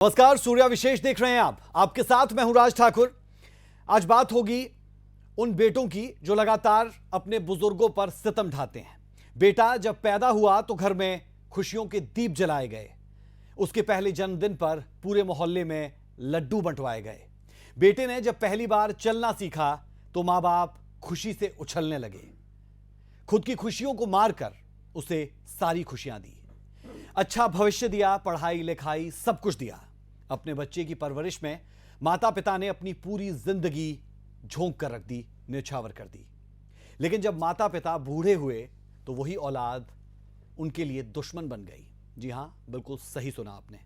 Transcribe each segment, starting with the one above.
नमस्कार, सूर्या विशेष देख रहे हैं आप। आपके साथ मैं हूं राज ठाकुर। आज बात होगी उन बेटों की जो लगातार अपने बुजुर्गों पर सितम ढाते हैं। बेटा जब पैदा हुआ तो घर में खुशियों के दीप जलाए गए। उसके पहले जन्मदिन पर पूरे मोहल्ले में लड्डू बंटवाए गए। बेटे ने जब पहली बार चलना सीखा तो मां बाप खुशी से उछलने लगे। खुद की खुशियों को मारकर उसे सारी खुशियां दी। अच्छा भविष्य दिया, पढ़ाई लिखाई सब कुछ दिया। अपने बच्चे की परवरिश में माता पिता ने अपनी पूरी जिंदगी झोंक कर रख दी, न्यौछावर कर दी। लेकिन जब माता पिता बूढ़े हुए तो वही औलाद उनके लिए दुश्मन बन गई। जी हां, बिल्कुल सही सुना आपने।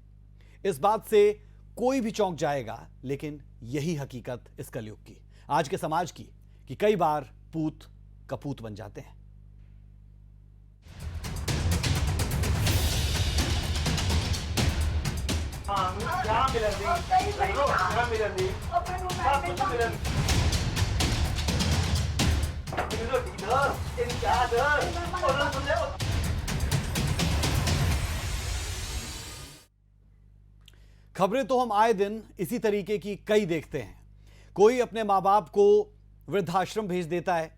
इस बात से कोई भी चौंक जाएगा, लेकिन यही हकीकत इस कलयुग की, आज के समाज की, कि कई बार पूत कपूत बन जाते हैं। खबरें तो हम आए दिन इसी तरीके की कई देखते हैं। कोई अपने मां बाप को वृद्धाश्रम भेज देता है,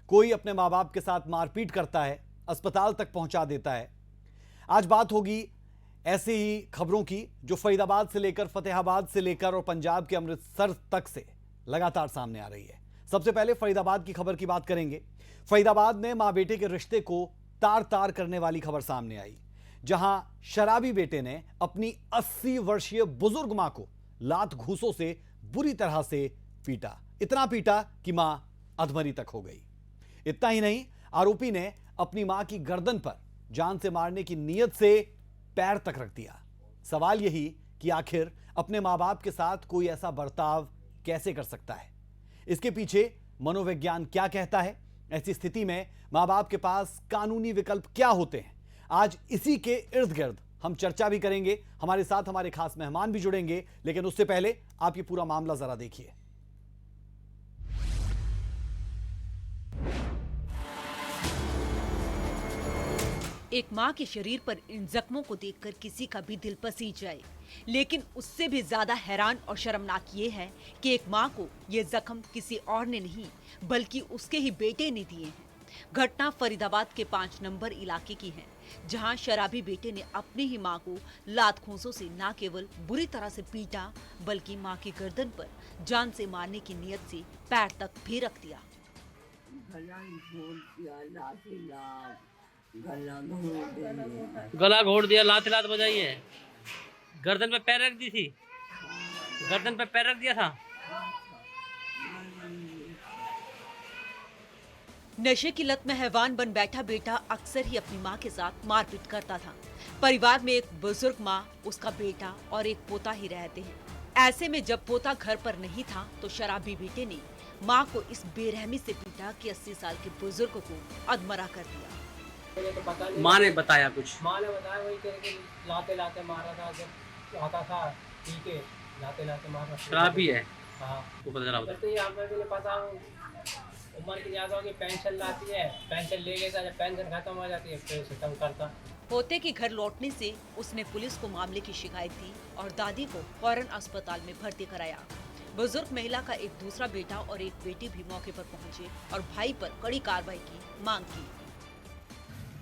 कोई अपने मां बाप के साथ मारपीट करता है, अस्पताल तक पहुंचा देता है। आज बात होगी ऐसे ही खबरों की जो फरीदाबाद से लेकर फतेहाबाद से लेकर और पंजाब के अमृतसर तक से लगातार सामने आ रही है। सबसे पहले फरीदाबाद की खबर की बात करेंगे। फरीदाबाद में मां बेटे के रिश्ते को तार तार करने वाली खबर सामने आई, जहां शराबी बेटे ने अपनी 80 वर्षीय बुजुर्ग मां को लात घूंसों से बुरी तरह से पीटा। इतना पीटा कि मां अधमरी तक हो गई। इतना ही नहीं, आरोपी ने अपनी मां की गर्दन पर जान से मारने की नीयत से पैर तक रख दिया। सवाल यही कि आखिर अपने मां बाप के साथ कोई ऐसा बर्ताव कैसे कर सकता है? इसके पीछे मनोविज्ञान क्या कहता है? ऐसी स्थिति में मां बाप के पास कानूनी विकल्प क्या होते हैं? आज इसी के इर्द गिर्द हम चर्चा भी करेंगे। हमारे साथ हमारे खास मेहमान भी जुड़ेंगे, लेकिन उससे पहले आप ये पूरा मामला जरा देखिए। एक माँ के शरीर पर इन जख्मों को देखकर किसी का भी दिल पसीज जाए, लेकिन उससे भी ज्यादा हैरान और शर्मनाक ये है कि एक माँ को ये जख्म किसी और ने नहीं बल्कि उसके ही बेटे ने दिए हैं। घटना फरीदाबाद के 5 नंबर इलाके की है, जहां शराबी बेटे ने अपनी ही मां को लात घूंसों से न केवल बुरी तरह से पीटा, बल्कि मां की गर्दन पर जान से मारने की नियत से पैर तक भी रख दिया। गला घोट दिया, लात लात बजाई है, गर्दन पे पैर रख दी थी, गर्दन पे पैर रख दिया था। नशे की लत में हैवान बन बैठा बेटा अक्सर ही अपनी मां के साथ मारपीट करता था। परिवार में एक बुजुर्ग मां, उसका बेटा और एक पोता ही रहते हैं। ऐसे में जब पोता घर पर नहीं था तो शराबी बेटे ने मां को इस बेरहमी से पीटा कि 80 साल के बुजुर्ग को अधमरा कर दिया। माँ ने बताया कुछ? माँ ने बताया वही करके लाते लाते मारा था, जब आता था पी के लाते लाते मारा। शराबी है? हाँ, वो पता चला। तो ये हमें भी नहीं पता। उम्र की ज्यादा होगी, पेंशन लाती है, पेंशन ले लेता, जब पेंशन खत्म हो जाती है फिर उसे तंग करता। पोते के घर लौटने से उसने पुलिस को मामले की शिकायत दी और दादी को फौरन अस्पताल में भर्ती कराया। बुजुर्ग महिला का एक दूसरा बेटा और एक बेटी भी मौके पर पहुंचे और भाई पर कड़ी कार्रवाई की मांग की।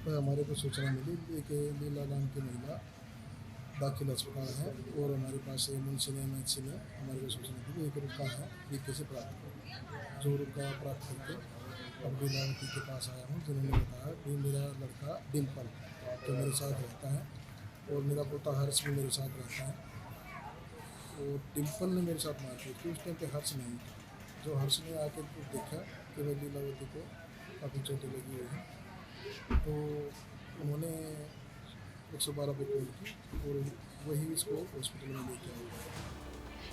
तो हमारे को सूचना मिली कि लीला नाम की महिला दाखिल अस्पताल है और हमारे पास मुंशी ने एमएचसी ने हमारे को सूचना दी कि एक रुपया है, ये कैसे प्राप्त करें। जो रुपया प्राप्त करके अब लीलावती के पास आया हूँ, जिन्होंने बताया कि मेरा लड़का डिम्पल जो मेरे साथ रहता है और मेरा पोता हर्ष भी मेरे साथ रहता है, और डिम्पल ने मेरे साथ मारपीट की। उस टाइम पे हर्ष नहीं था। जो हर्ष ने आकर देखा कि भाई लीलावती को काफ़ी चोटें लगी हुई हैं, तो उन्होंने 112 पे कॉल की और वही इसको हॉस्पिटल में लेके आए।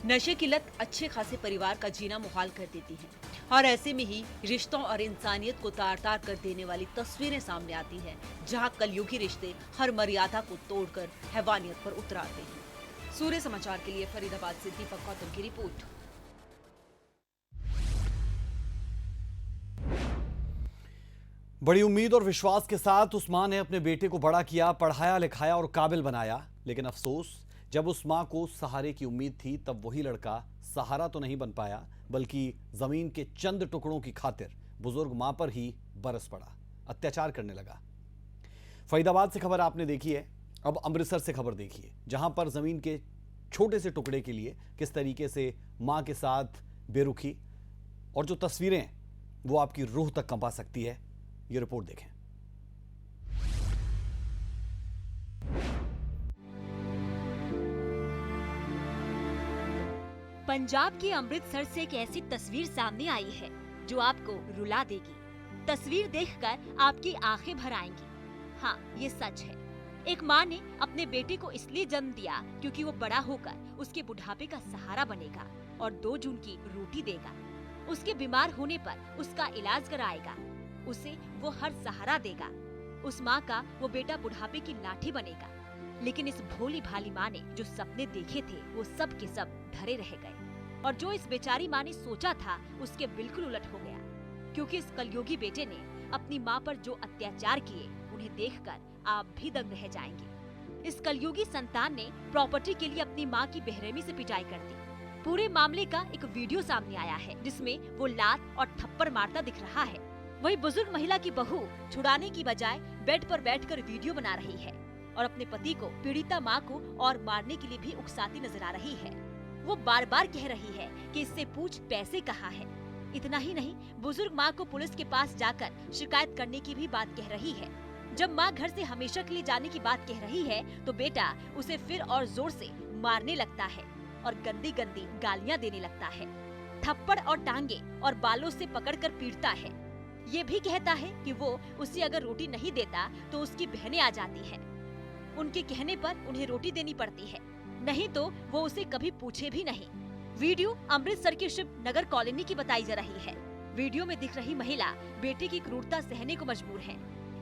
नशे की लत अच्छे खासे परिवार का जीना मुहाल कर देती है और ऐसे में ही रिश्तों और इंसानियत को तार तार कर देने वाली तस्वीरें सामने आती हैं, जहां कलयुगी रिश्ते हर मर्यादा को तोड़कर हैवानियत पर उतर आते हैं। सूर्य समाचार के लिए फरीदाबाद से दीपक गौतम की रिपोर्ट। बड़ी उम्मीद और विश्वास के साथ उस मां ने अपने बेटे को बड़ा किया, पढ़ाया लिखाया और काबिल बनाया। लेकिन अफसोस, जब उस मां को सहारे की उम्मीद थी तब वही लड़का सहारा तो नहीं बन पाया, बल्कि जमीन के चंद टुकड़ों की खातिर बुजुर्ग मां पर ही बरस पड़ा, अत्याचार करने लगा। फरीदाबाद से खबर आपने देखी है, अब अमृतसर से खबर देखिए, जहां पर जमीन के छोटे से टुकड़े के लिए किस तरीके से मां के साथ बेरुखी, और जो तस्वीरें वो आपकी रूह तक कंपा सकती है। ये रिपोर्ट देखें। पंजाब के अमृतसर से एक ऐसी तस्वीर सामने आई है जो आपको रुला देगी। तस्वीर देखकर आपकी आंखें भर आएंगी। हाँ, ये सच है। एक माँ ने अपने बेटे को इसलिए जन्म दिया क्योंकि वो बड़ा होकर उसके बुढ़ापे का सहारा बनेगा और 2 जून की रोटी देगा। उसके बीमार होने पर उसका इलाज कराएगा, उसे वो हर सहारा देगा। उस माँ का वो बेटा बुढ़ापे की लाठी बनेगा। लेकिन इस भोली भाली माँ ने जो सपने देखे थे वो सब के सब धरे रह गए, और जो इस बेचारी माँ ने सोचा था उसके बिल्कुल उलट हो गया। क्योंकि इस कलयुगी बेटे ने अपनी माँ पर जो अत्याचार किए उन्हें देखकर आप भी दंग रह जाएंगे। इस कलयुगी संतान ने प्रॉपर्टी के लिए अपनी माँ की बेरहमी से पिटाई कर दी। पूरे मामले का एक वीडियो सामने आया है जिसमें वो लात और थप्पड़ मारता दिख रहा है। वही बुजुर्ग महिला की बहू छुड़ाने की बजाय बेड पर बैठकर वीडियो बना रही है और अपने पति को पीड़िता माँ को और मारने के लिए भी उकसाती नजर आ रही है। वो बार बार कह रही है कि इससे पूछ पैसे कहाँ है। इतना ही नहीं, बुजुर्ग माँ को पुलिस के पास जाकर शिकायत करने की भी बात कह रही है। जब माँ घर से हमेशा के लिए जाने की बात कह रही है तो बेटा उसे फिर और जोर से मारने लगता है और गंदी गंदी गालियाँ देने लगता है। थप्पड़ और टांगे और बालों से पकड़कर पीटता है। ये भी कहता है कि वो उसे अगर रोटी नहीं देता तो उसकी बहनें आ जाती हैं। उनके कहने पर उन्हें रोटी देनी पड़ती है, नहीं तो वो उसे कभी पूछे भी नहीं। वीडियो अमृतसर की शिव नगर कॉलोनी की बताई जा रही है। वीडियो में दिख रही महिला बेटे की क्रूरता सहने को मजबूर है।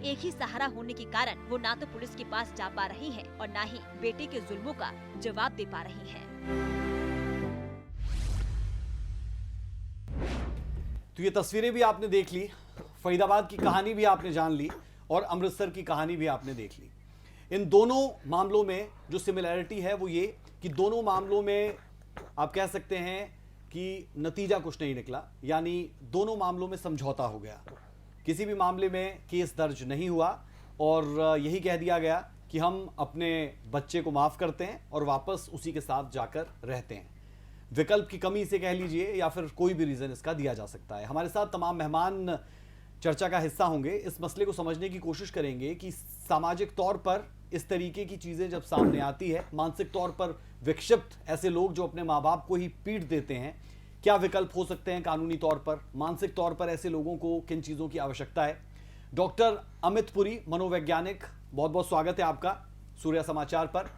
एक ही सहारा होने के कारण वो ना तो पुलिस के पास जा पा रही है और ना ही बेटे के जुल्मों का जवाब दे पा रही है। तो ये तस्वीरें भी आपने देख ली, फरीदाबाद की कहानी भी आपने जान ली और अमृतसर की कहानी भी आपने देख ली। इन दोनों मामलों में जो सिमिलैरिटी है वो ये कि दोनों मामलों में आप कह सकते हैं कि नतीजा कुछ नहीं निकला, यानी दोनों मामलों में समझौता हो गया। किसी भी मामले में केस दर्ज नहीं हुआ और यही कह दिया गया कि हम अपने बच्चे को माफ़ करते हैं और वापस उसी के साथ जाकर रहते हैं। विकल्प की कमी से कह लीजिए या फिर कोई भी रीज़न इसका दिया जा सकता है। हमारे साथ तमाम मेहमान चर्चा का हिस्सा होंगे। इस मसले को समझने की कोशिश करेंगे कि सामाजिक तौर पर इस तरीके की चीज़ें जब सामने आती है, मानसिक तौर पर विक्षिप्त ऐसे लोग जो अपने माँ बाप को ही पीट देते हैं, क्या विकल्प हो सकते हैं कानूनी तौर पर, मानसिक तौर पर ऐसे लोगों को किन चीज़ों की आवश्यकता है। डॉक्टर अमित पुरी, मनोवैज्ञानिक, बहुत बहुत स्वागत है आपका सूर्या समाचार पर।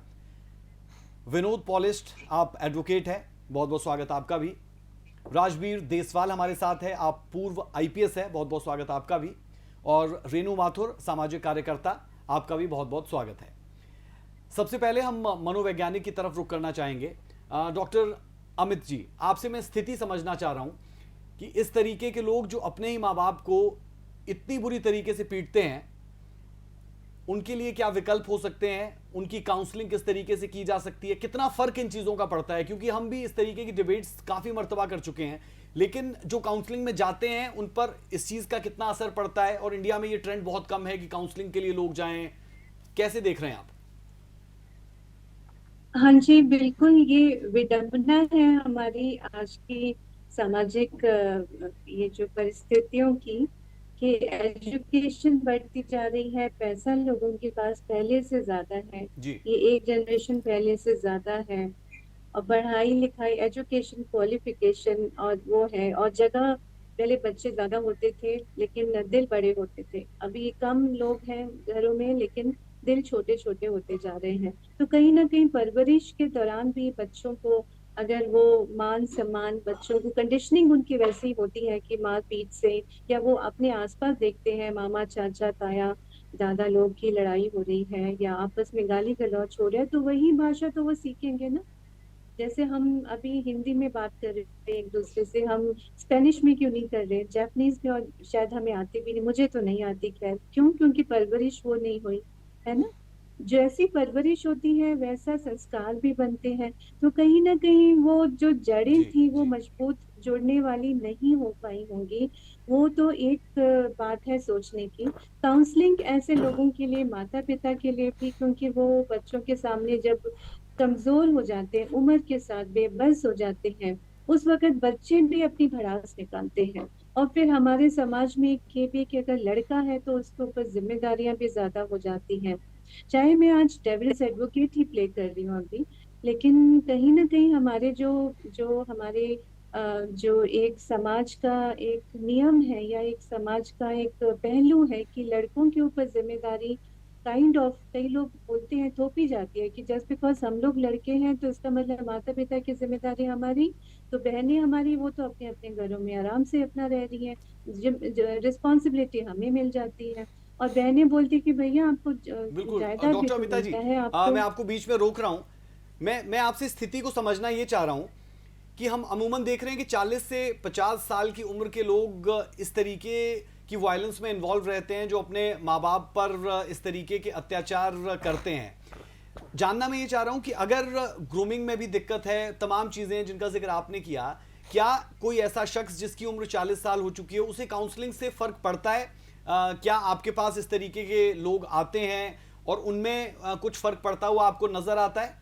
विनोद पॉलिस्ट, आप एडवोकेट हैं, बहुत बहुत स्वागत आपका भी। राजवीर देसवाल हमारे साथ है, आप पूर्व आईपीएस है, बहुत बहुत स्वागत आपका भी। और रेणु माथुर, सामाजिक कार्यकर्ता, आपका भी बहुत बहुत स्वागत है। सबसे पहले हम मनोवैज्ञानिक की तरफ रुख करना चाहेंगे। डॉक्टर अमित जी, आपसे मैं स्थिति समझना चाह रहा हूं कि इस तरीके के लोग जो अपने ही माँ बाप को इतनी बुरी तरीके से पीटते हैं, उनके लिए क्या विकल्प हो सकते हैं, उनकी काउंसलिंग किस तरीके से की जा सकती है, कितना फर्क इन चीज़ों का पड़ता है? क्योंकि हम भी इस तरीके की डिबेट्स काफ़ी मर्तबा कर चुके हैं, लेकिन जो काउंसलिंग में जाते हैं उन पर इस चीज़ का कितना असर पड़ता है, और इंडिया में ये ट्रेंड बहुत कम है कि काउंसलिंग के लिए लोग जाएं, कैसे देख रहे हैं आप? हाँ जी, बिल्कुल, ये विडंबना है हमारी आज की सामाजिक ये जो परिस्थितियों की, कि एजुकेशन बढ़ती जा रही है, पैसा लोगों के पास पहले से ज्यादा है, जी। ये एक जनरेशन पहले से ज्यादा है, और पढ़ाई लिखाई, एजुकेशन, क्वालिफिकेशन और वो है, और जगह, पहले बच्चे ज्यादा होते थे लेकिन दिल बड़े होते थे, अभी कम लोग हैं घरों में लेकिन दिल छोटे छोटे होते जा रहे हैं। तो कहीं ना कहीं परवरिश के दौरान भी बच्चों को, अगर वो मान सम्मान, बच्चों को कंडीशनिंग उनकी वैसी होती है कि मार पीट से, या वो अपने आसपास देखते हैं मामा चाचा ताया दादा लोग की लड़ाई हो रही है या आपस में गाली गलौज हो रहा है, तो वही भाषा तो वो सीखेंगे ना। जैसे हम अभी हिंदी में बात कर रहे हैं एक दूसरे से, हम स्पेनिश में क्यों नहीं कर रहे, जापानीज में, और शायद हमें आती भी नहीं, मुझे तो नहीं आती, खैर क्यों, क्योंकि परवरिश वो नहीं हुई है ना। जैसी परवरिश होती है वैसा संस्कार भी बनते हैं। तो कहीं ना कहीं वो जो जड़ें जी थी वो जी। मजबूत जुड़ने वाली नहीं हो पाई होंगी। वो तो एक बात है सोचने की। काउंसलिंग ऐसे लोगों के लिए, माता पिता के लिए भी, क्योंकि वो बच्चों के सामने जब कमजोर हो जाते हैं, उम्र के साथ बेबस हो जाते हैं, उस वक्त बच्चे भी अपनी भड़ास निकालते हैं। और फिर हमारे समाज में ये भी कि अगर लड़का है तो उसके ऊपर जिम्मेदारियां भी ज्यादा हो जाती हैं। चाहे मैं आज डेविल्स एडवोकेट ही प्ले कर रही हूँ अभी, लेकिन कहीं ना कहीं हमारे जो जो हमारे जो एक समाज का एक नियम है या एक समाज का एक पहलू है कि लड़कों के ऊपर जिम्मेदारी काइंड ऑफ, कई लोग बोलते हैं, थोपी जाती है कि जस्ट बिकॉज हम लोग लड़के हैं तो इसका मतलब माता पिता की जिम्मेदारी हमारी, तो बहनें हमारी वो तो अपने अपने घरों में आराम से अपना रह रही हैं, रिस्पॉन्सिबिलिटी हमें मिल जाती है। और बहनें बोलती कि भैया आपको बिल्कुल जायदाद भी डॉक्टर तो अमिता जी, मिलता है, आप तो। मैं आपको बीच में रोक रहा हूं। मैं आपसे स्थिति को समझना ये चाह रहा हूं कि हम अमूमन देख रहे हैं कि 40 से 50 साल की उम्र के लोग इस तरीके की वायलेंस में इन्वॉल्व रहते हैं, जो अपने माँ बाप पर इस तरीके के अत्याचार करते हैं। जानना मैं ये चाह रहा हूं कि अगर ग्रूमिंग में भी दिक्कत है, तमाम चीजें जिनका जिक्र आपने किया, क्या कोई ऐसा शख्स जिसकी उम्र 40 साल हो चुकी है उसे काउंसलिंग से फर्क पड़ता है? क्या आपके पास इस तरीके के लोग आते हैं और उनमें कुछ फर्क पड़ता हुआ आपको नजर आता है?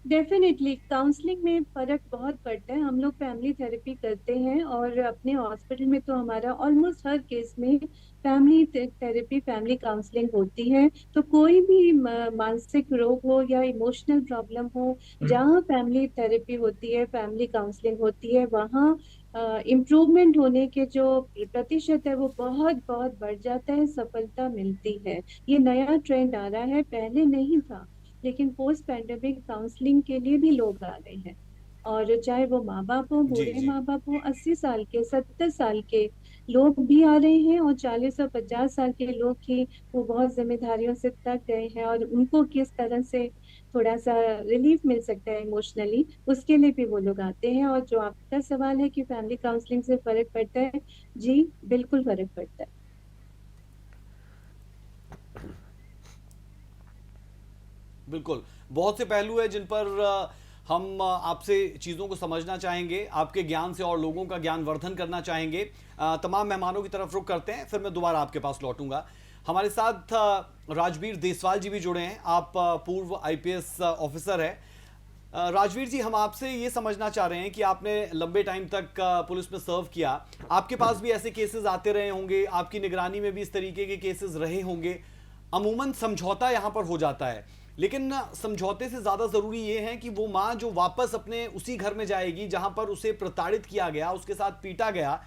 डेफिनेटली काउंसलिंग में फर्क बहुत पड़ता है। हम लोग फैमिली थेरेपी करते हैं और अपने हॉस्पिटल में तो हमारा ऑलमोस्ट हर केस में फैमिली थेरेपी, फैमिली काउंसलिंग होती है। तो कोई भी मानसिक रोग हो या इमोशनल प्रॉब्लम हो, जहाँ फैमिली थेरेपी होती है, फैमिली काउंसलिंग होती है, वहाँ इम्प्रूवमेंट होने के जो प्रतिशत है वो बहुत बहुत बढ़ जाता है, सफलता मिलती है। ये नया ट्रेंड आ रहा है, पहले नहीं था, लेकिन पोस्ट पैंडेमिक काउंसलिंग के लिए भी लोग आ गए हैं। और चाहे वो माँ बाप हो, जी बूढ़े जी। माँ बाप हो, 80 साल के, 70 साल के लोग भी आ रहे हैं, और 40 और 50 साल के लोग ही वो बहुत जिम्मेदारियों से थक गए हैं, और उनको किस तरह से थोड़ा सा रिलीफ मिल सकता है इमोशनली, उसके लिए भी वो लोग आते हैं। और जो आपका सवाल है कि फैमिली काउंसलिंग से फर्क पड़ता है, जी बिल्कुल फर्क पड़ता है। बिल्कुल, बहुत से पहलू है जिन पर हम आपसे चीज़ों को समझना चाहेंगे, आपके ज्ञान से और लोगों का ज्ञान वर्धन करना चाहेंगे। तमाम मेहमानों की तरफ रुख करते हैं, फिर मैं दोबारा आपके पास लौटूंगा। हमारे साथ राजवीर देसवाल जी भी जुड़े हैं। आप पूर्व आईपीएस ऑफिसर हैं। राजवीर जी, हम आपसे ये समझना चाह रहे हैं कि आपने लंबे टाइम तक पुलिस में सर्व किया, आपके पास भी ऐसे केसेस आते रहे होंगे, आपकी निगरानी में भी इस तरीके के केसेस रहे होंगे। अमूमन समझौता यहाँ पर हो जाता है, लेकिन समझौते से ज़्यादा ज़रूरी ये है कि वो माँ जो वापस अपने उसी घर में जाएगी जहाँ पर उसे प्रताड़ित किया गया, उसके साथ पीटा गया,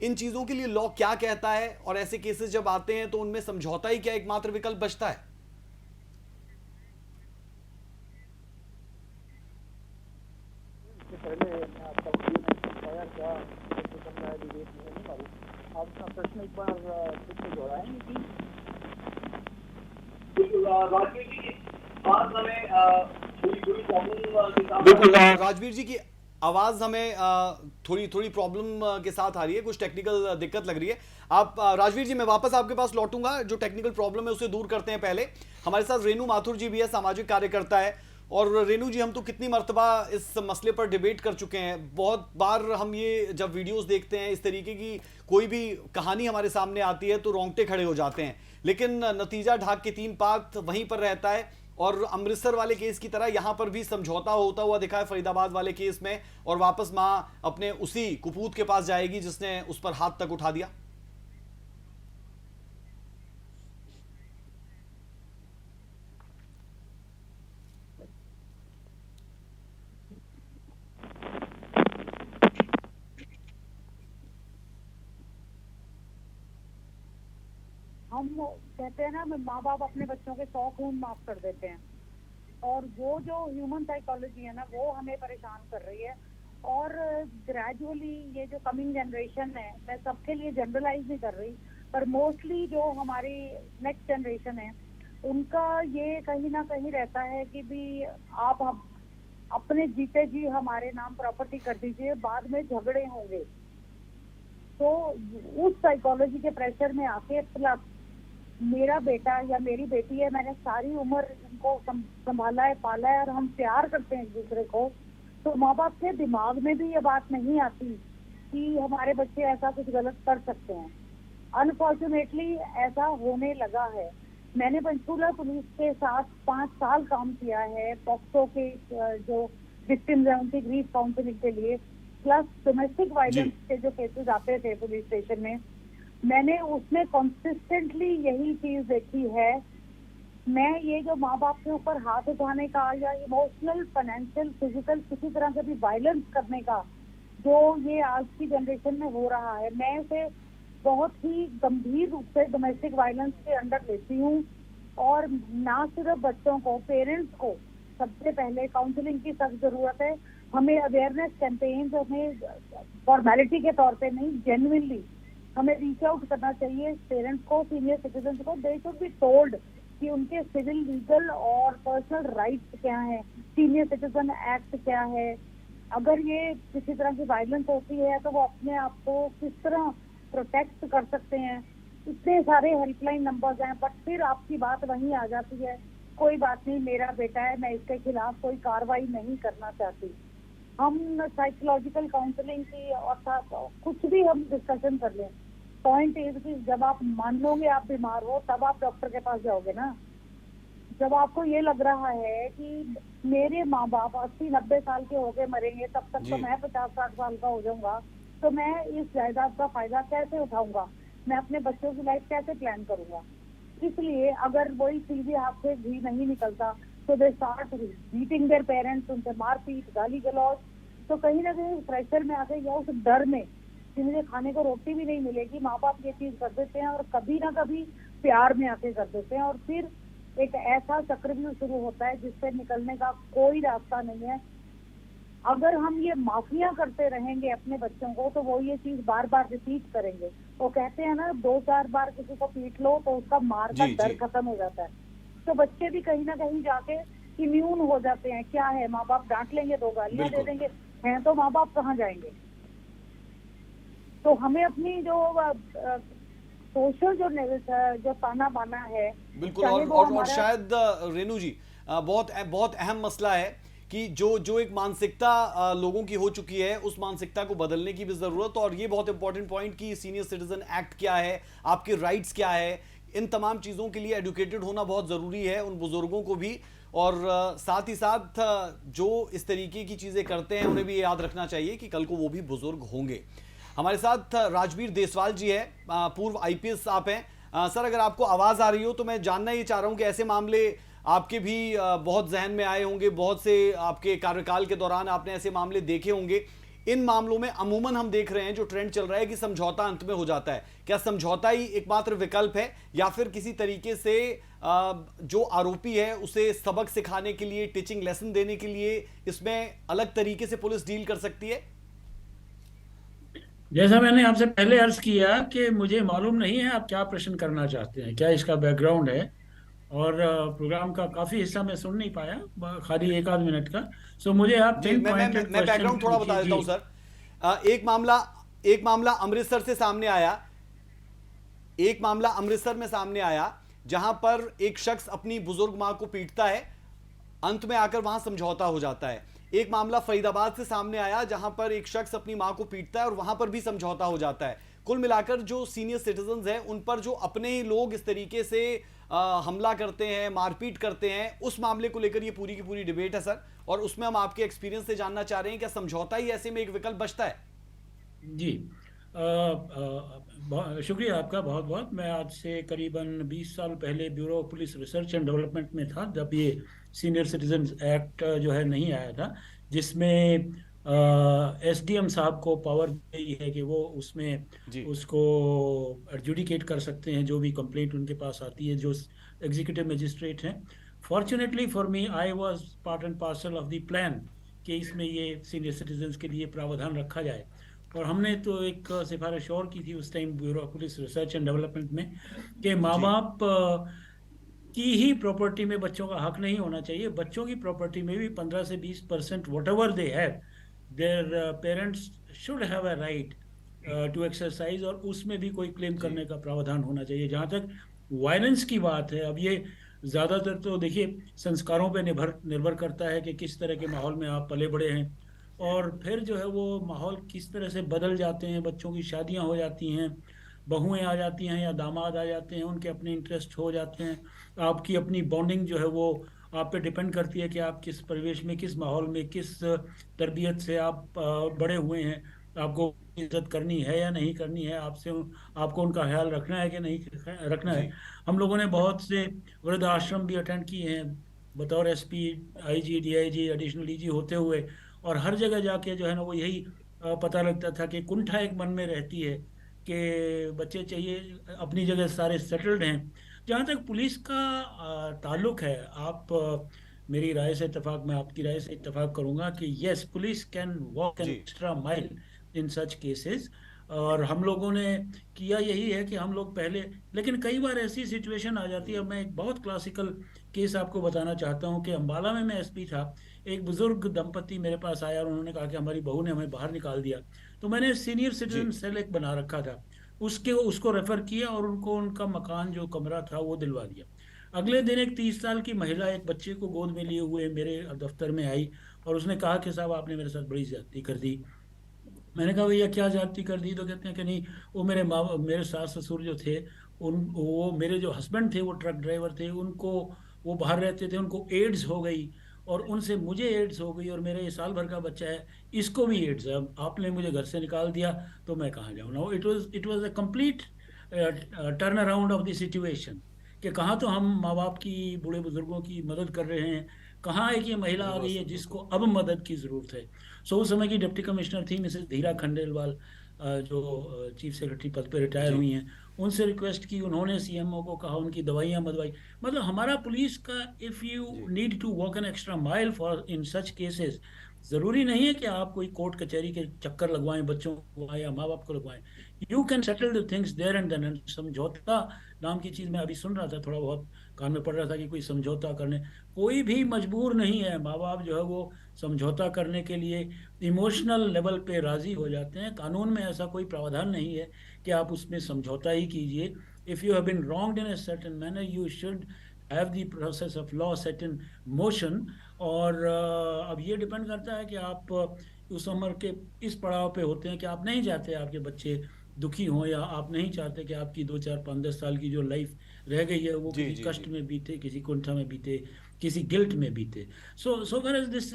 इन चीज़ों के लिए लॉ क्या कहता है? और ऐसे केसेस जब आते हैं तो उनमें समझौता ही क्या एकमात्र विकल्प बचता है? पहले मैं आपका वकील ने बताया क्या कैसे चल रहा है विदेश में, नहीं मालूम। आप अपना प्रश्न एक बार फिर से दोहराएंगे कि बिल्कुल राजवीर जी की आवाज हमें थोड़ी थोड़ी प्रॉब्लम के साथ आ रही है, कुछ टेक्निकल दिक्कत लग रही है। आप राजवीर जी, मैं वापस आपके पास लौटूंगा, जो टेक्निकल प्रॉब्लम है उसे दूर करते हैं। पहले हमारे साथ रेनू माथुर जी भी है, सामाजिक कार्यकर्ता है। और रेनू जी, हम तो कितनी मर्तबा इस मसले पर डिबेट कर चुके हैं, बहुत बार हम ये जब वीडियोस देखते हैं, इस तरीके की कोई भी कहानी हमारे सामने आती है तो रोंगटे खड़े हो जाते हैं, लेकिन नतीजा ढाक के तीन पात वहीं पर रहता है। और अमृतसर वाले केस की तरह यहां पर भी समझौता होता हुआ दिखा है फरीदाबाद वाले केस में, और वापस मां अपने उसी कुपूत के पास जाएगी जिसने उस पर हाथ तक उठा दिया। हम कहते हैं ना, माँ बाप अपने बच्चों के 100 खून माफ कर देते हैं, और वो जो ह्यूमन साइकोलॉजी है ना, वो हमें परेशान कर रही है। और ग्रेजुअली ये जो कमिंग जनरेशन है, मैं सबके लिए जनरलाइज नहीं कर रही, पर मोस्टली जो हमारी नेक्स्ट जनरेशन है, उनका ये कहीं ना कहीं रहता है कि भी आप अपने जीते जी हमारे नाम प्रॉपर्टी कर दीजिए, बाद में झगड़े होंगे। तो उस साइकोलॉजी के प्रेशर में आके प्लस मेरा बेटा या मेरी बेटी है, मैंने सारी उम्र इनको संभाला है, पाला है और हम प्यार करते हैं एक दूसरे को, तो माँ बाप के दिमाग में भी ये बात नहीं आती कि हमारे बच्चे ऐसा कुछ गलत कर सकते हैं। अनफॉर्चुनेटली ऐसा होने लगा है। मैंने पंचकूला पुलिस के साथ 5 साल काम किया है पॉक्सो के जो विक्टिम्स हैं उनकी ग्रीफ काउंसलिंग के लिए, प्लस डोमेस्टिक वायलेंस के जो केसेस आते थे पुलिस स्टेशन में, मैंने उसमें कंसिस्टेंटली यही चीज देखी है। मैं ये जो माँ बाप के ऊपर हाथ उठाने का या इमोशनल, फाइनेंशियल, फिजिकल किसी तरह के भी वायलेंस करने का जो ये आज की जनरेशन में हो रहा है, मैं इसे बहुत ही गंभीर रूप से डोमेस्टिक वायलेंस के अंडर लेती हूँ। और ना सिर्फ बच्चों को, पेरेंट्स को सबसे पहले काउंसलिंग की सख्त जरूरत है। हमें अवेयरनेस कैंपेन, हमें फॉर्मेलिटी के तौर पे नहीं, जेन्युइनली हमें रीच आउट करना चाहिए पेरेंट्स को, सीनियर सिटीजन को। दे शुड बी टोल्ड कि उनके सिविल, लीगल और पर्सनल राइट्स क्या है, सीनियर सिटीजन एक्ट क्या है, अगर ये किसी तरह की वायलेंस होती है तो वो अपने आप को किस तरह प्रोटेक्ट कर सकते हैं। इतने सारे हेल्पलाइन नंबर्स हैं, बट फिर आपकी बात वहीं आ जाती है, कोई बात नहीं, मेरा बेटा है, मैं इसके खिलाफ कोई कार्रवाई नहीं करना चाहती। हम साइकोलॉजिकल काउंसलिंग की और कुछ भी हम डिस्कशन कर लें, पॉइंट इज कि जब आप मान लोगे आप बीमार हो तब आप डॉक्टर के पास जाओगे ना। जब आपको ये लग रहा है कि मेरे माँ बाप 80-90 साल के होके मरेंगे, तब तक तो मैं 50-60 साल का हो जाऊंगा, तो मैं इस जायदाद का फायदा कैसे उठाऊंगा, मैं अपने बच्चों की लाइफ कैसे प्लान करूंगा। इसलिए अगर वही सीधे हाथ से घी नहीं निकलता तो they start beating their parents, उनसे मारपीट, गाली गलौज। तो कहीं ना कहीं प्रेशर में आके या उस डर में कि मुझे खाने को रोटी भी नहीं मिलेगी, माँ बाप ये चीज कर देते हैं और कभी ना कभी प्यार में आके कर देते हैं, और फिर एक ऐसा चक्रव्यूह शुरू होता है जिससे निकलने का कोई रास्ता नहीं है। अगर हम ये माफिया करते रहेंगे अपने बच्चों को तो वो ये चीज बार बार रिपीट करेंगे। वो कहते हैं ना, 2-4 बार किसी को पीट लो तो उसका मार का डर खत्म हो जाता है। तो बच्चे भी कहीं ना कहीं जाके इम्यून हो जाते हैं। क्या है, माँ बाप डांट लेंगे, 2 गालियां दे देंगे, हैं तो माँ बाप कहाँ जाएंगे। तो हमें अपनी जो सोशल जो ताना बाना है, बिल्कुल, और शायद रेनू जी बहुत अहम मसला है कि जो एक मानसिकता लोगों की हो चुकी है, उस मानसिकता को बदलने की भी जरूरत। और ये बहुत इंपॉर्टेंट पॉइंट कि सीनियर सिटीजन एक्ट क्या है, आपके राइट्स क्या है, इन तमाम चीज़ों के लिए एडुकेटेड होना बहुत ज़रूरी है उन बुजुर्गों को भी। और साथ ही साथ जो इस तरीके की चीज़ें करते हैं उन्हें भी याद रखना चाहिए कि कल को वो भी बुजुर्ग होंगे। हमारे साथ राजवीर देसवाल जी है, पूर्व IPS आप हैं। सर, अगर आपको आवाज़ आ रही हो तो मैं जानना ये चाह रहा हूँ कि ऐसे मामले आपके भी बहुत जहन में आए होंगे, बहुत से आपके कार्यकाल के दौरान आपने ऐसे मामले देखे होंगे। इन मामलों में अमूमन हम देख रहे हैं जो ट्रेंड चल रहा है कि समझौता अंत में हो जाता है। क्या समझौता ही एकमात्र विकल्प है, या फिर किसी तरीके से जो आरोपी है उसे सबक सिखाने के लिए, टीचिंग लेसन देने के लिए इसमें अलग तरीके से पुलिस डील कर सकती है? जैसा मैंने आपसे पहले अर्ज किया कि मुझे मालूम नहीं है आप क्या प्रश्न करना चाहते हैं, क्या इसका बैकग्राउंड है, और प्रोग्राम का काफी हिस्सा मैं सुन नहीं पाया, खाली 1-आध मिनट का। सो मुझे आप मैं बैकग्राउंड थोड़ा बता देता हूं सर। एक मामला अमृतसर से सामने आया, एक मामला अमृतसर में सामने आया जहां पर एक शख्स अपनी बुजुर्ग मां को पीटता है, अंत में आकर वहां समझौता हो जाता है। एक मामला फरीदाबाद से सामने आया जहां पर एक शख्स अपनी मां को पीटता है और वहां पर भी समझौता हो जाता है। कुल मिलाकर जो सीनियर सिटीजन्स हैं उन पर जो अपने ही लोग इस तरीके से हमला करते हैं, मारपीट करते हैं, उस मामले को लेकर ये पूरी की पूरी डिबेट है सर, और उसमें हम आपके एक्सपीरियंस से जानना चाह रहे हैं क्या समझौता ही ऐसे में एक विकल्प बचता है? जी, शुक्रिया आपका बहुत बहुत। मैं आज से करीबन 20 साल पहले bureau of police research and development में था, जब ये सीनियर सिटीजन एक्ट जो है नहीं आया था, जिसमें SDM साहब को पावर दी है कि वो उसमें उसको एडजुडिकेट कर सकते हैं जो भी कंप्लेंट उनके पास आती है, जो एग्जीक्यूटिव मजिस्ट्रेट हैं। Fortunately for me, I was part and parcel of the plan कि इसमें ये सीनियर सिटीजन्स के लिए प्रावधान रखा जाए। और हमने तो एक सिफारिश और की थी उस time bureau of police research and development में कि माँ बाप की ही प्रॉपर्टी में बच्चों का हक नहीं होना चाहिए, बच्चों की प्रॉपर्टी में भी 15 से 20% whatever they have, their parents should have a right to exercise, और उसमें भी कोई क्लेम करने का प्रावधान होना चाहिए। जहाँ तक वायलेंस की बात है। अब ये ज़्यादातर तो देखिए संस्कारों पे निर्भर करता है कि किस तरह के माहौल में आप पले बड़े हैं, और फिर जो है वो माहौल किस तरह से बदल जाते हैं। बच्चों की शादियां हो जाती हैं, बहुएं आ जाती हैं या दामाद आ जाते हैं, उनके अपने इंटरेस्ट हो जाते हैं। आपकी अपनी बॉन्डिंग जो है वो आप पे डिपेंड करती है कि आप किस परिवेश में, किस माहौल में, किस तरबियत से आप बड़े हुए हैं। आपको इज्जत करनी है या नहीं करनी है, आपसे आपको उनका ख्याल रखना है कि नहीं रखना है। जी हम लोगों ने बहुत से वृद्ध आश्रम भी अटेंड किए हैं बतौर SP, IG, DIG, additional DG होते हुए, और हर जगह जाके जो है ना वो यही पता लगता था कि कुंठा एक मन में रहती है कि बच्चे चाहिए, अपनी जगह सारे सेटल्ड हैं। जहाँ तक पुलिस का ताल्लुक है, आप मेरी राय से इत्तेफाक, मैं आपकी राय से इत्तेफाक करूंगा कि yes, police can walk an जी extra mile in such cases. और हम लोगों ने किया यही है कि हम लोग पहले, लेकिन कई बार ऐसी सिचुएशन आ जाती है। मैं एक बहुत क्लासिकल केस आपको बताना चाहता हूँ कि अम्बाला में मैं एसपी था। एक बुजुर्ग दंपति मेरे पास आया और उन्होंने कहा कि हमारी बहू ने हमें बाहर निकाल दिया। तो मैंने सीनियर जी सिटीजन सेल एक बना रखा था, उसको रेफर किया और उनको उनका मकान जो कमरा था वो दिलवा दिया। अगले दिन एक 30 साल की महिला एक बच्चे को गोद में लिए हुए मेरे दफ्तर में आई और उसने कहा कि साहब आपने मेरे साथ बड़ी ज्यादती कर दी। मैंने कहा भैया क्या ज्यादती कर दी? तो कहते हैं कि नहीं, वो मेरे सास ससुर जो थे, वो मेरे जो हस्बैंड थे वो ट्रक ड्राइवर थे, उनको, वो बाहर रहते थे, उनको एड्स हो गई और उनसे मुझे एड्स हो गई, और मेरे ये साल भर का बच्चा है, इसको भी एड्स है। अब आपने मुझे घर से निकाल दिया तो मैं कहाँ जाऊँ? Now it was a complete turn around of the situation, कि कहाँ तो हम माँ बाप की, बूढ़े बुजुर्गों की मदद कर रहे हैं, कहाँ एक ये महिला आ बिल्कुल गई है बिल्कुल जिसको बिल्कुल। अब मदद की जरूरत है। सो उस समय की डिप्टी कमिश्नर थी मिसेस धीरा खंडेलवाल, जो चीफ सेक्रेटरी पद पे रिटायर जी हुई हैं। उनसे रिक्वेस्ट की, उन्होंने सीएमओ को कहा, उनकी दवाइयाँ मंगवाई। मतलब हमारा पुलिस का, इफ़ यू जी need to walk an extra mile for in such cases, जरूरी नहीं है कि आप कोई कोर्ट कचहरी के चक्कर लगवाएं बच्चों को या माँ बाप को लगवाएं। You can settle the things there and then. समझौता नाम की चीज मैं अभी सुन रहा था, थोड़ा बहुत कान में पड़ रहा था कि कोई समझौता करने, कोई भी मजबूर नहीं है। माँ बाप जो है वो समझौता करने के लिए इमोशनल लेवल पे राजी हो जाते हैं। कानून में ऐसा कोई प्रावधान नहीं है कि आप उसमें समझौता ही कीजिए। If you have been wronged in a certain manner, you should have the process of law set in motion. और अब ये डिपेंड करता है कि आप उस उम्र के इस पड़ाव पे होते हैं कि आप नहीं चाहते आपके बच्चे दुखी हों, या आप नहीं चाहते कि आपकी 2 4 5 10 साल की जो लाइफ रह गई है वो जी किसी जी कष्ट जी में बीते, किसी कुंठा में बीते, किसी गिल्ट में बीते। So whereas this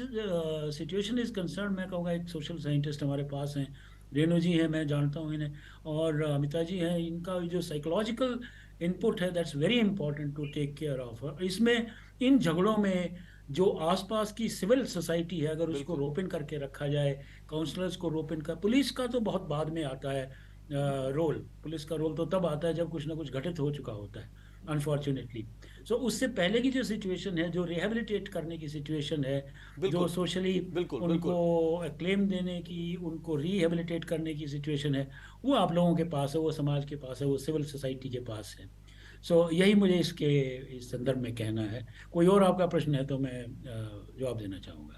situation is concerned, मैं कहूँगा एक सोशल साइंटिस्ट हमारे पास हैं, रेणु जी हैं, मैं जानता हूँ इन्हें, और अमिता जी हैं। इनका जो साइकोलॉजिकल इनपुट है that's very important to take care of. इसमें इन झगड़ों में जो आसपास की सिविल सोसाइटी है, अगर उसको बिल्कुल रोपिन करके रखा जाए, काउंसलर्स को रोपिन कर, पुलिस का तो बहुत बाद में आता है रोल। पुलिस का रोल तो तब आता है जब कुछ ना कुछ घटित हो चुका होता है, अनफॉर्चुनेटली। सो उससे पहले की जो सिचुएशन है, जो रिहेबिलिटेट करने की सिचुएशन है, जो बिल्कुल सोशली बिल्कुल उनको बिल्कुल। क्लेम देने की, उनको रिहेबिलिटेट करने की सिचुएशन है, वो आप लोगों के पास है, वो समाज के पास है, वो सिविल सोसाइटी के पास है। सो यही मुझे इस संदर्भ में कहना है। कोई और आपका प्रश्न है तो मैं जवाब देना चाहूँगा।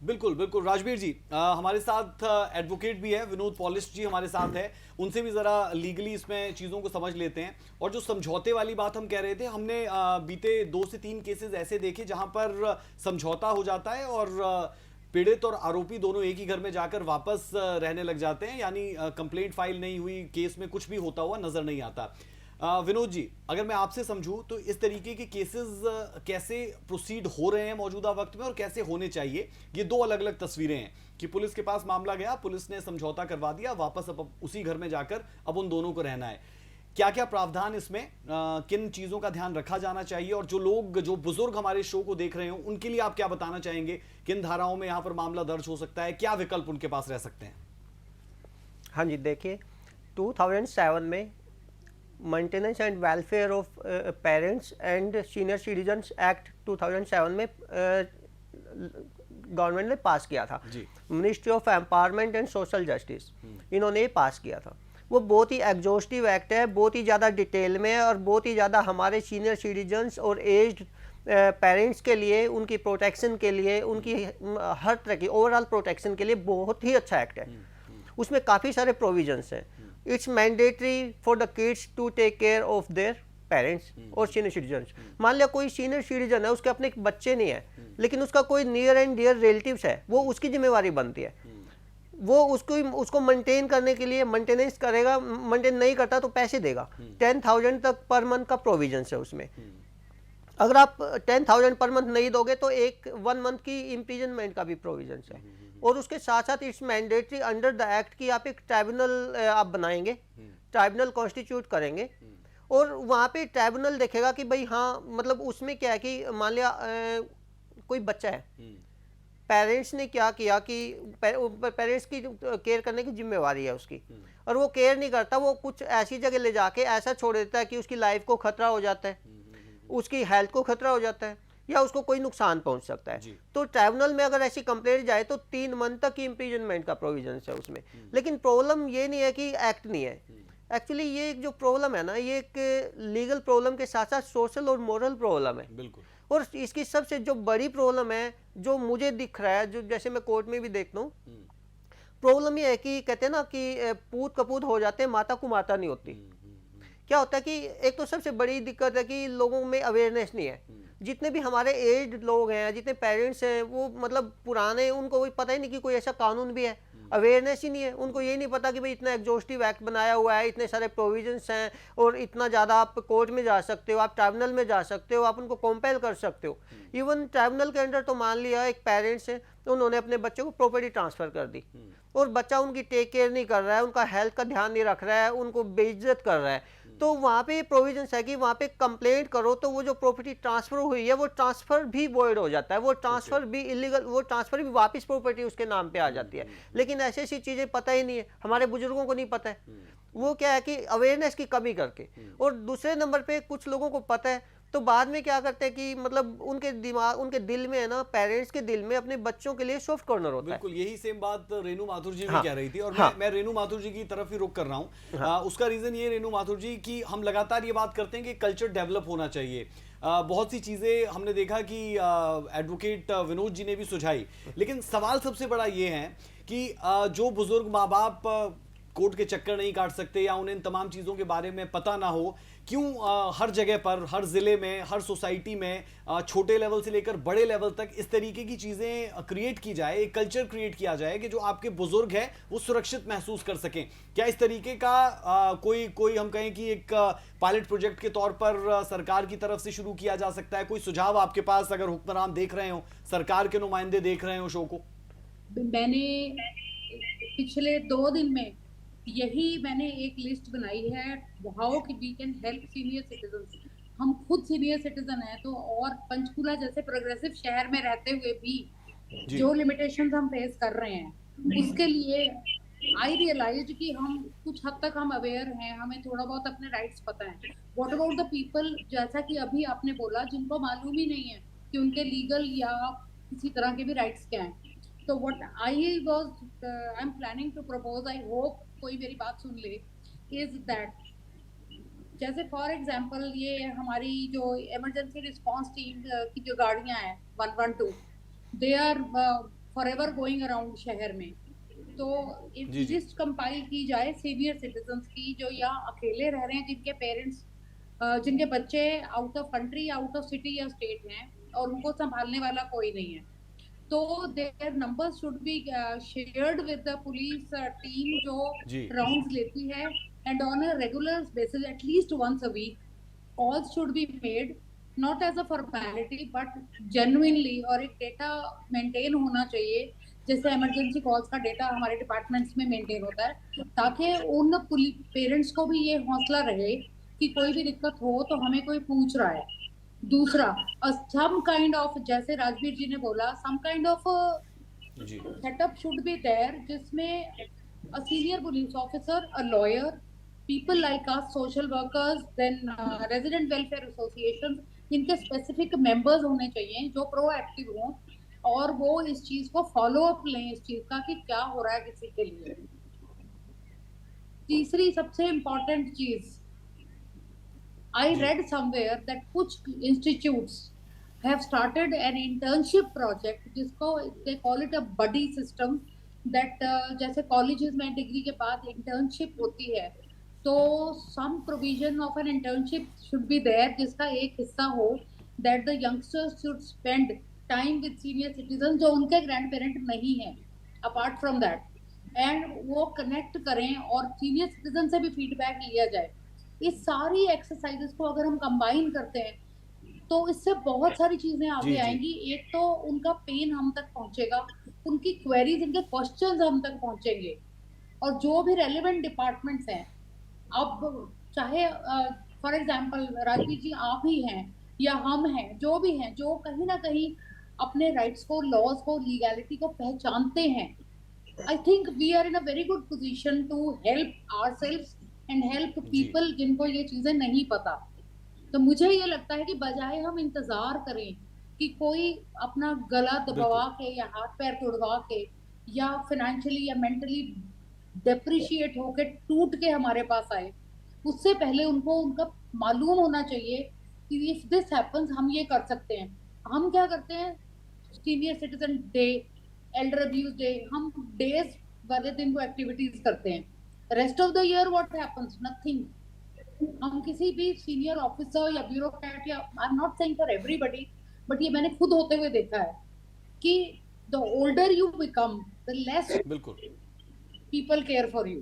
बिल्कुल बिल्कुल राजवीर जी, हमारे साथ एडवोकेट भी है, विनोद पॉलिश जी हमारे साथ है, उनसे भी जरा लीगली इसमें चीज़ों को समझ लेते हैं। और जो समझौते वाली बात हम कह रहे थे, हमने बीते 2 से 3 केसेस ऐसे देखे जहां पर समझौता हो जाता है और पीड़ित और आरोपी दोनों एक ही घर में जाकर वापस रहने लग जाते हैं, यानी कंप्लेंट फाइल नहीं हुई, केस में कुछ भी होता हुआ नजर नहीं आता। विनोद जी, अगर मैं आपसे समझूं तो इस तरीके के केसेस कैसे प्रोसीड हो रहे हैं मौजूदा वक्त में और कैसे होने चाहिए? ये 2 अलग अलग तस्वीरें हैं कि पुलिस के पास मामला गया, पुलिस ने समझौता करवा दिया, वापस अब उसी घर में जाकर अब उन दोनों को रहना है। क्या क्या प्रावधान इसमें, किन चीजों का ध्यान रखा जाना चाहिए? और जो लोग, जो बुजुर्ग हमारे शो को देख रहे हो, उनके लिए आप क्या बताना चाहेंगे? किन धाराओं में यहां पर मामला दर्ज हो सकता है? क्या विकल्प उनके पास रह सकते हैं? हाँ जी, देखिए 2007 में maintenance and welfare of parents and senior citizens act 2007 में गवर्नमेंट ने पास किया था। Ministry of empowerment and social justice, इन्होंने पास किया था। वो बहुत ही एग्जॉस्टिव एक्ट है, बहुत ही ज़्यादा डिटेल में है और बहुत ही ज़्यादा हमारे सीनियर सिटीजन्स और एज्ड पेरेंट्स के लिए, उनकी प्रोटेक्शन के लिए, उनकी हर तरह की ओवरऑल प्रोटेक्शन के लिए बहुत ही अच्छा एक्ट है। उसमें काफ़ी सारे प्रोविजंस हैं। It's mandatory for the kids to take care of their parents और सीनियर सिटीजन्स। मान लिया कोई सीनियर सिटीजन है, उसके अपने बच्चे नहीं है, लेकिन उसका कोई नियर एंड डियर रिलेटिव्स है, वो उसकी जिम्मेवारी बनती है, वो उसको मेंटेन करने के लिए मेंटेनेंस करेगा, मेंटेन नहीं करता तो पैसे देगा। 10,000 तक पर मंथ का प्रोविजन है उसमें। अगर आप 10,000 पर मंथ नहीं दोगे तो 1 मंथ की इम्प्रिजनमेंट का भी प्रोविजन है। और उसके साथ साथ it's mandatory under the act कि आप एक ट्राइब्यूनल आप बनाएंगे, ट्राइब्यूनल कॉन्स्टिट्यूट करेंगे, और वहाँ पे ट्राइब्यूनल देखेगा कि भाई हाँ, मतलब उसमें क्या है कि मान लिया कोई बच्चा है, पेरेंट्स ने क्या किया कि पेरेंट्स की केयर करने की जिम्मेवारी है उसकी, और वो केयर नहीं करता, वो कुछ ऐसी जगह ले जाके ऐसा छोड़ देता है कि उसकी लाइफ को खतरा हो जाता है, उसकी हेल्थ को खतरा हो जाता है, या उसको कोई नुकसान पहुंच सकता है। तो ट्राइब्यूनल में अगर ऐसी कंप्लेंट जाए तो 3 मंथ तक की इम्प्रिजनमेंट का प्रोविजन है उसमें। लेकिन प्रॉब्लम ये नहीं है कि एक्ट नहीं है, एक्चुअली ये एक जो प्रॉब्लम है ना, ये एक लीगल प्रॉब्लम के साथ साथ सोशल और मोरल प्रॉब्लम है। बिल्कुल। और इसकी सबसे जो बड़ी प्रॉब्लम है, जो मुझे दिख रहा है, जो जैसे मैं कोर्ट में भी देखता हूँ, प्रॉब्लम ये है कि कहते हैं ना कि पूत कपूत हो जाते हैं, माता को माता नहीं होती। क्या होता है कि एक तो सबसे बड़ी दिक्कत है कि लोगों में अवेयरनेस नहीं है। जितने भी हमारे एज्ड लोग हैं, जितने पेरेंट्स हैं, वो मतलब पुराने, उनको पता ही नहीं कि कोई ऐसा कानून भी है, अवेयरनेस ही नहीं है। उनको ये नहीं पता कि भाई इतना एग्जॉस्टिव एक्ट बनाया हुआ है, इतने सारे प्रोविजंस हैं, और इतना ज़्यादा आप कोर्ट में जा सकते हो, आप ट्राइब्यूनल में जा सकते हो, आप उनको कंपेल कर सकते हो। इवन ट्राइब्यूनल के अंदर तो मान लिया एक पेरेंट्स है, तो उन्होंने अपने बच्चे को प्रॉपर्टी ट्रांसफ़र कर दी, और बच्चा उनकी टेक केयर नहीं कर रहा है, उनका हेल्थ का ध्यान नहीं रख रहा है, उनको बेइज्जत कर रहा है, तो वहाँ पे प्रोविजंस है कि वहाँ पे कंप्लेंट करो तो वो जो प्रॉपर्टी ट्रांसफ़र हुई है वो ट्रांसफ़र भी वॉइड हो जाता है, वो ट्रांसफ़र भी इलीगल, वो ट्रांसफ़र भी वापस प्रॉपर्टी उसके नाम पे आ जाती है। लेकिन ऐसी ऐसी चीज़ें पता ही नहीं है, हमारे बुजुर्गों को नहीं पता है। वो क्या है कि अवेयरनेस की कमी करके, और दूसरे नंबर पे कुछ लोगों को पता है तो बाद में क्या करते हैं कि मतलब उनके दिमाग, उनके दिल में है ना, पेरेंट्स के दिल में अपने बच्चों के लिए सॉफ्ट कॉर्नर होता है। बिल्कुल यही सेम बात रेनू माथुर जी भी कह रही थी, और मैं रेनू माथुर जी की तरफ ही रुक कर रहा हूँ। उसका रीजन ये रेनू माथुर जी कि हम लगातार ये बात करते हैं कि कल्चर डेवलप होना चाहिए। बहुत सी चीजें हमने देखा कि एडवोकेट विनोद जी ने भी सुझाई, लेकिन सवाल सबसे बड़ा ये है कि जो बुजुर्ग माँ बाप कोर्ट के चक्कर नहीं काट सकते, या उन्हें इन तमाम चीज़ों के बारे में पता ना हो, क्यों हर जगह पर, हर ज़िले में, हर सोसाइटी में, छोटे लेवल से लेकर बड़े लेवल तक इस तरीके की चीज़ें क्रिएट की जाए, एक कल्चर क्रिएट किया जाए कि जो आपके बुजुर्ग हैं वो सुरक्षित महसूस कर सकें। क्या इस तरीके का कोई हम कहें कि एक पायलट प्रोजेक्ट के तौर पर सरकार की तरफ से शुरू किया जा सकता है? कोई सुझाव आपके पास, अगर हुक्मरान देख रहे हो, सरकार के नुमाइंदे देख रहे हो शो को? मैंने पिछले 2 दिन में यही मैंने एक लिस्ट बनाई है, how we can help senior citizen. हम खुद सीनियर सिटीजन हैं, तो और पंचकूला जैसे प्रोग्रेसिव शहर में रहते हुए भी जो लिमिटेशंस हम फेस कर रहे हैं, उसके लिए आई रियलाइज कि हम कुछ हद तक हम अवेयर हैं, हमें थोड़ा बहुत अपने राइट्स पता है। व्हाट अबाउट द पीपल, जैसा कि अभी आपने बोला, जिनको मालूम ही नहीं है कि उनके लीगल या किसी तरह के भी राइट्स क्या हैं। तो what I am planning to propose, I hope कोई मेरी बात सुन ले, इज दैट जैसे फॉर एग्जांपल ये हमारी जो इमरजेंसी रिस्पांस टीम की जो गाड़ियां हैं 112, they are forever going around शहर में। तो एक लिस्ट कंपाइल की जाए सीनियर सिटीजन्स की जो यहाँ अकेले रह रहे हैं, जिनके पेरेंट्स, जिनके बच्चे out of country, out of city या स्टेट हैं, और उनको संभालने वाला कोई नहीं है। तो their numbers should be shared with the police team जो rounds लेती है, and on a regular basis at least once a week calls should be made, not as a formality but genuinely, और एक डेटा मेंटेन होना चाहिए, जैसे emergency calls का data हमारे डिपार्टमेंट्स में मेंटेन होता है, ताकि उन पेरेंट्स को भी ये हौसला रहे कि कोई भी दिक्कत हो तो हमें कोई पूछ रहा है। दूसरा, सम काइंड ऑफ, जैसे राजवीर जी ने बोला, some kind of setup should be there, जिसमें a senior police officer, a lawyer, people like us, social workers, then resident welfare associations, इनके स्पेसिफिक मेंबर्स होने चाहिए जो प्रोएक्टिव हों, और वो इस चीज को फॉलो अप लें, इस चीज का कि क्या हो रहा है किसी के लिए। तीसरी सबसे इम्पोर्टेंट चीज, I read somewhere that कुछ institutes have started an internship project जिसको they call it a buddy system, that जैसे कॉलेजेस में डिग्री के बाद इंटर्नशिप होती है, तो some provision of an internship should be there, जिसका एक हिस्सा हो that the youngsters should spend time with senior citizen जो उनके ग्रैंड पेरेंट नहीं है, अपार्ट फ्रॉम दैट, एंड वो कनेक्ट करें और सीनियर सिटीजन से भी फीडबैक लिया जाए। इस सारी एक्सरसाइजेस को अगर हम कंबाइन करते हैं तो इससे बहुत सारी चीजें आगे आएंगी। एक तो उनका पेन हम तक पहुंचेगा, उनकी क्वेरीज, उनके क्वेश्चंस हम तक पहुंचेंगे, और जो भी रेलेवेंट डिपार्टमेंट्स हैं, अब चाहे फॉर एग्जांपल राजवीर जी आप ही हैं या हम हैं, जो भी हैं, जो कहीं ना कहीं अपने राइट्स को, लॉज को, लीगैलिटी को पहचानते हैं, I think we are in a very good position to help ourselves and help people जिनको ये चीजें नहीं पता। तो मुझे ये लगता है कि बजाय हम इंतजार करें कि कोई अपना गला दबवा के या हाथ पैर तोड़वा के या फाइनेंशियली या मेंटली डेप्रिशिएट होके टूट के हमारे पास आए, उससे पहले उनको उनका मालूम होना चाहिए कि इफ दिस हैपेंस हम ये कर सकते हैं। हम क्या करते हैं, senior citizen day, Elder abuse day, हम डेज वाले दिन को एक्टिविटीज करते हैं, rest of the year what happens, nothing. हम किसी भी सीनियर ऑफिसर या ब्यूरोक्रेट, या I am not saying for everybody, but ये मैंने खुद होते हुए देखा है कि the older you become the less बिल्कुल people care for you.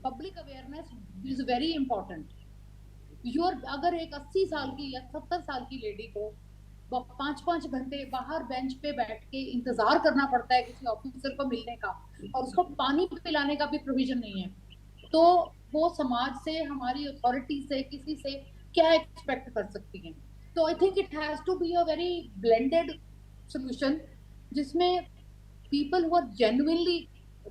Public awareness is very important. अगर एक 80 साल की या 70 साल की लेडी को 5-5 घंटे बाहर बेंच पे बैठ के इंतजार करना पड़ता है किसी ऑफिसर को मिलने का, और उसको पानी पिलाने का भी प्रोविजन नहीं है, तो वो समाज से, हमारी अथॉरिटी से, किसी से क्या एक्सपेक्ट कर सकती है। तो I think it has to be a very blended solution, जिसमें people who are genuinely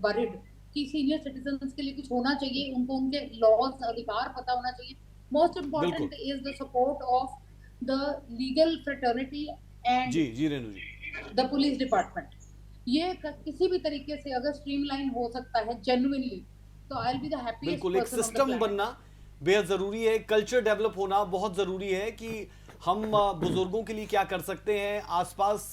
worried कि सीनियर सिटीजन्स के लिए कुछ होना चाहिए, उनको उनके लॉज, अधिकार पता होना चाहिए। Most important is the support of the legal fraternity and जी Renu ji, the police department. ये किसी भी तरीके से अगर स्ट्रीमलाइन हो सकता है जेन्युइनली, तो I will be the happiest. बिल्कुल, एक सिस्टम बनना बेहद जरूरी है, कल्चर डेवलप होना बहुत जरूरी है कि हम बुजुर्गों के लिए क्या कर सकते हैं। आसपास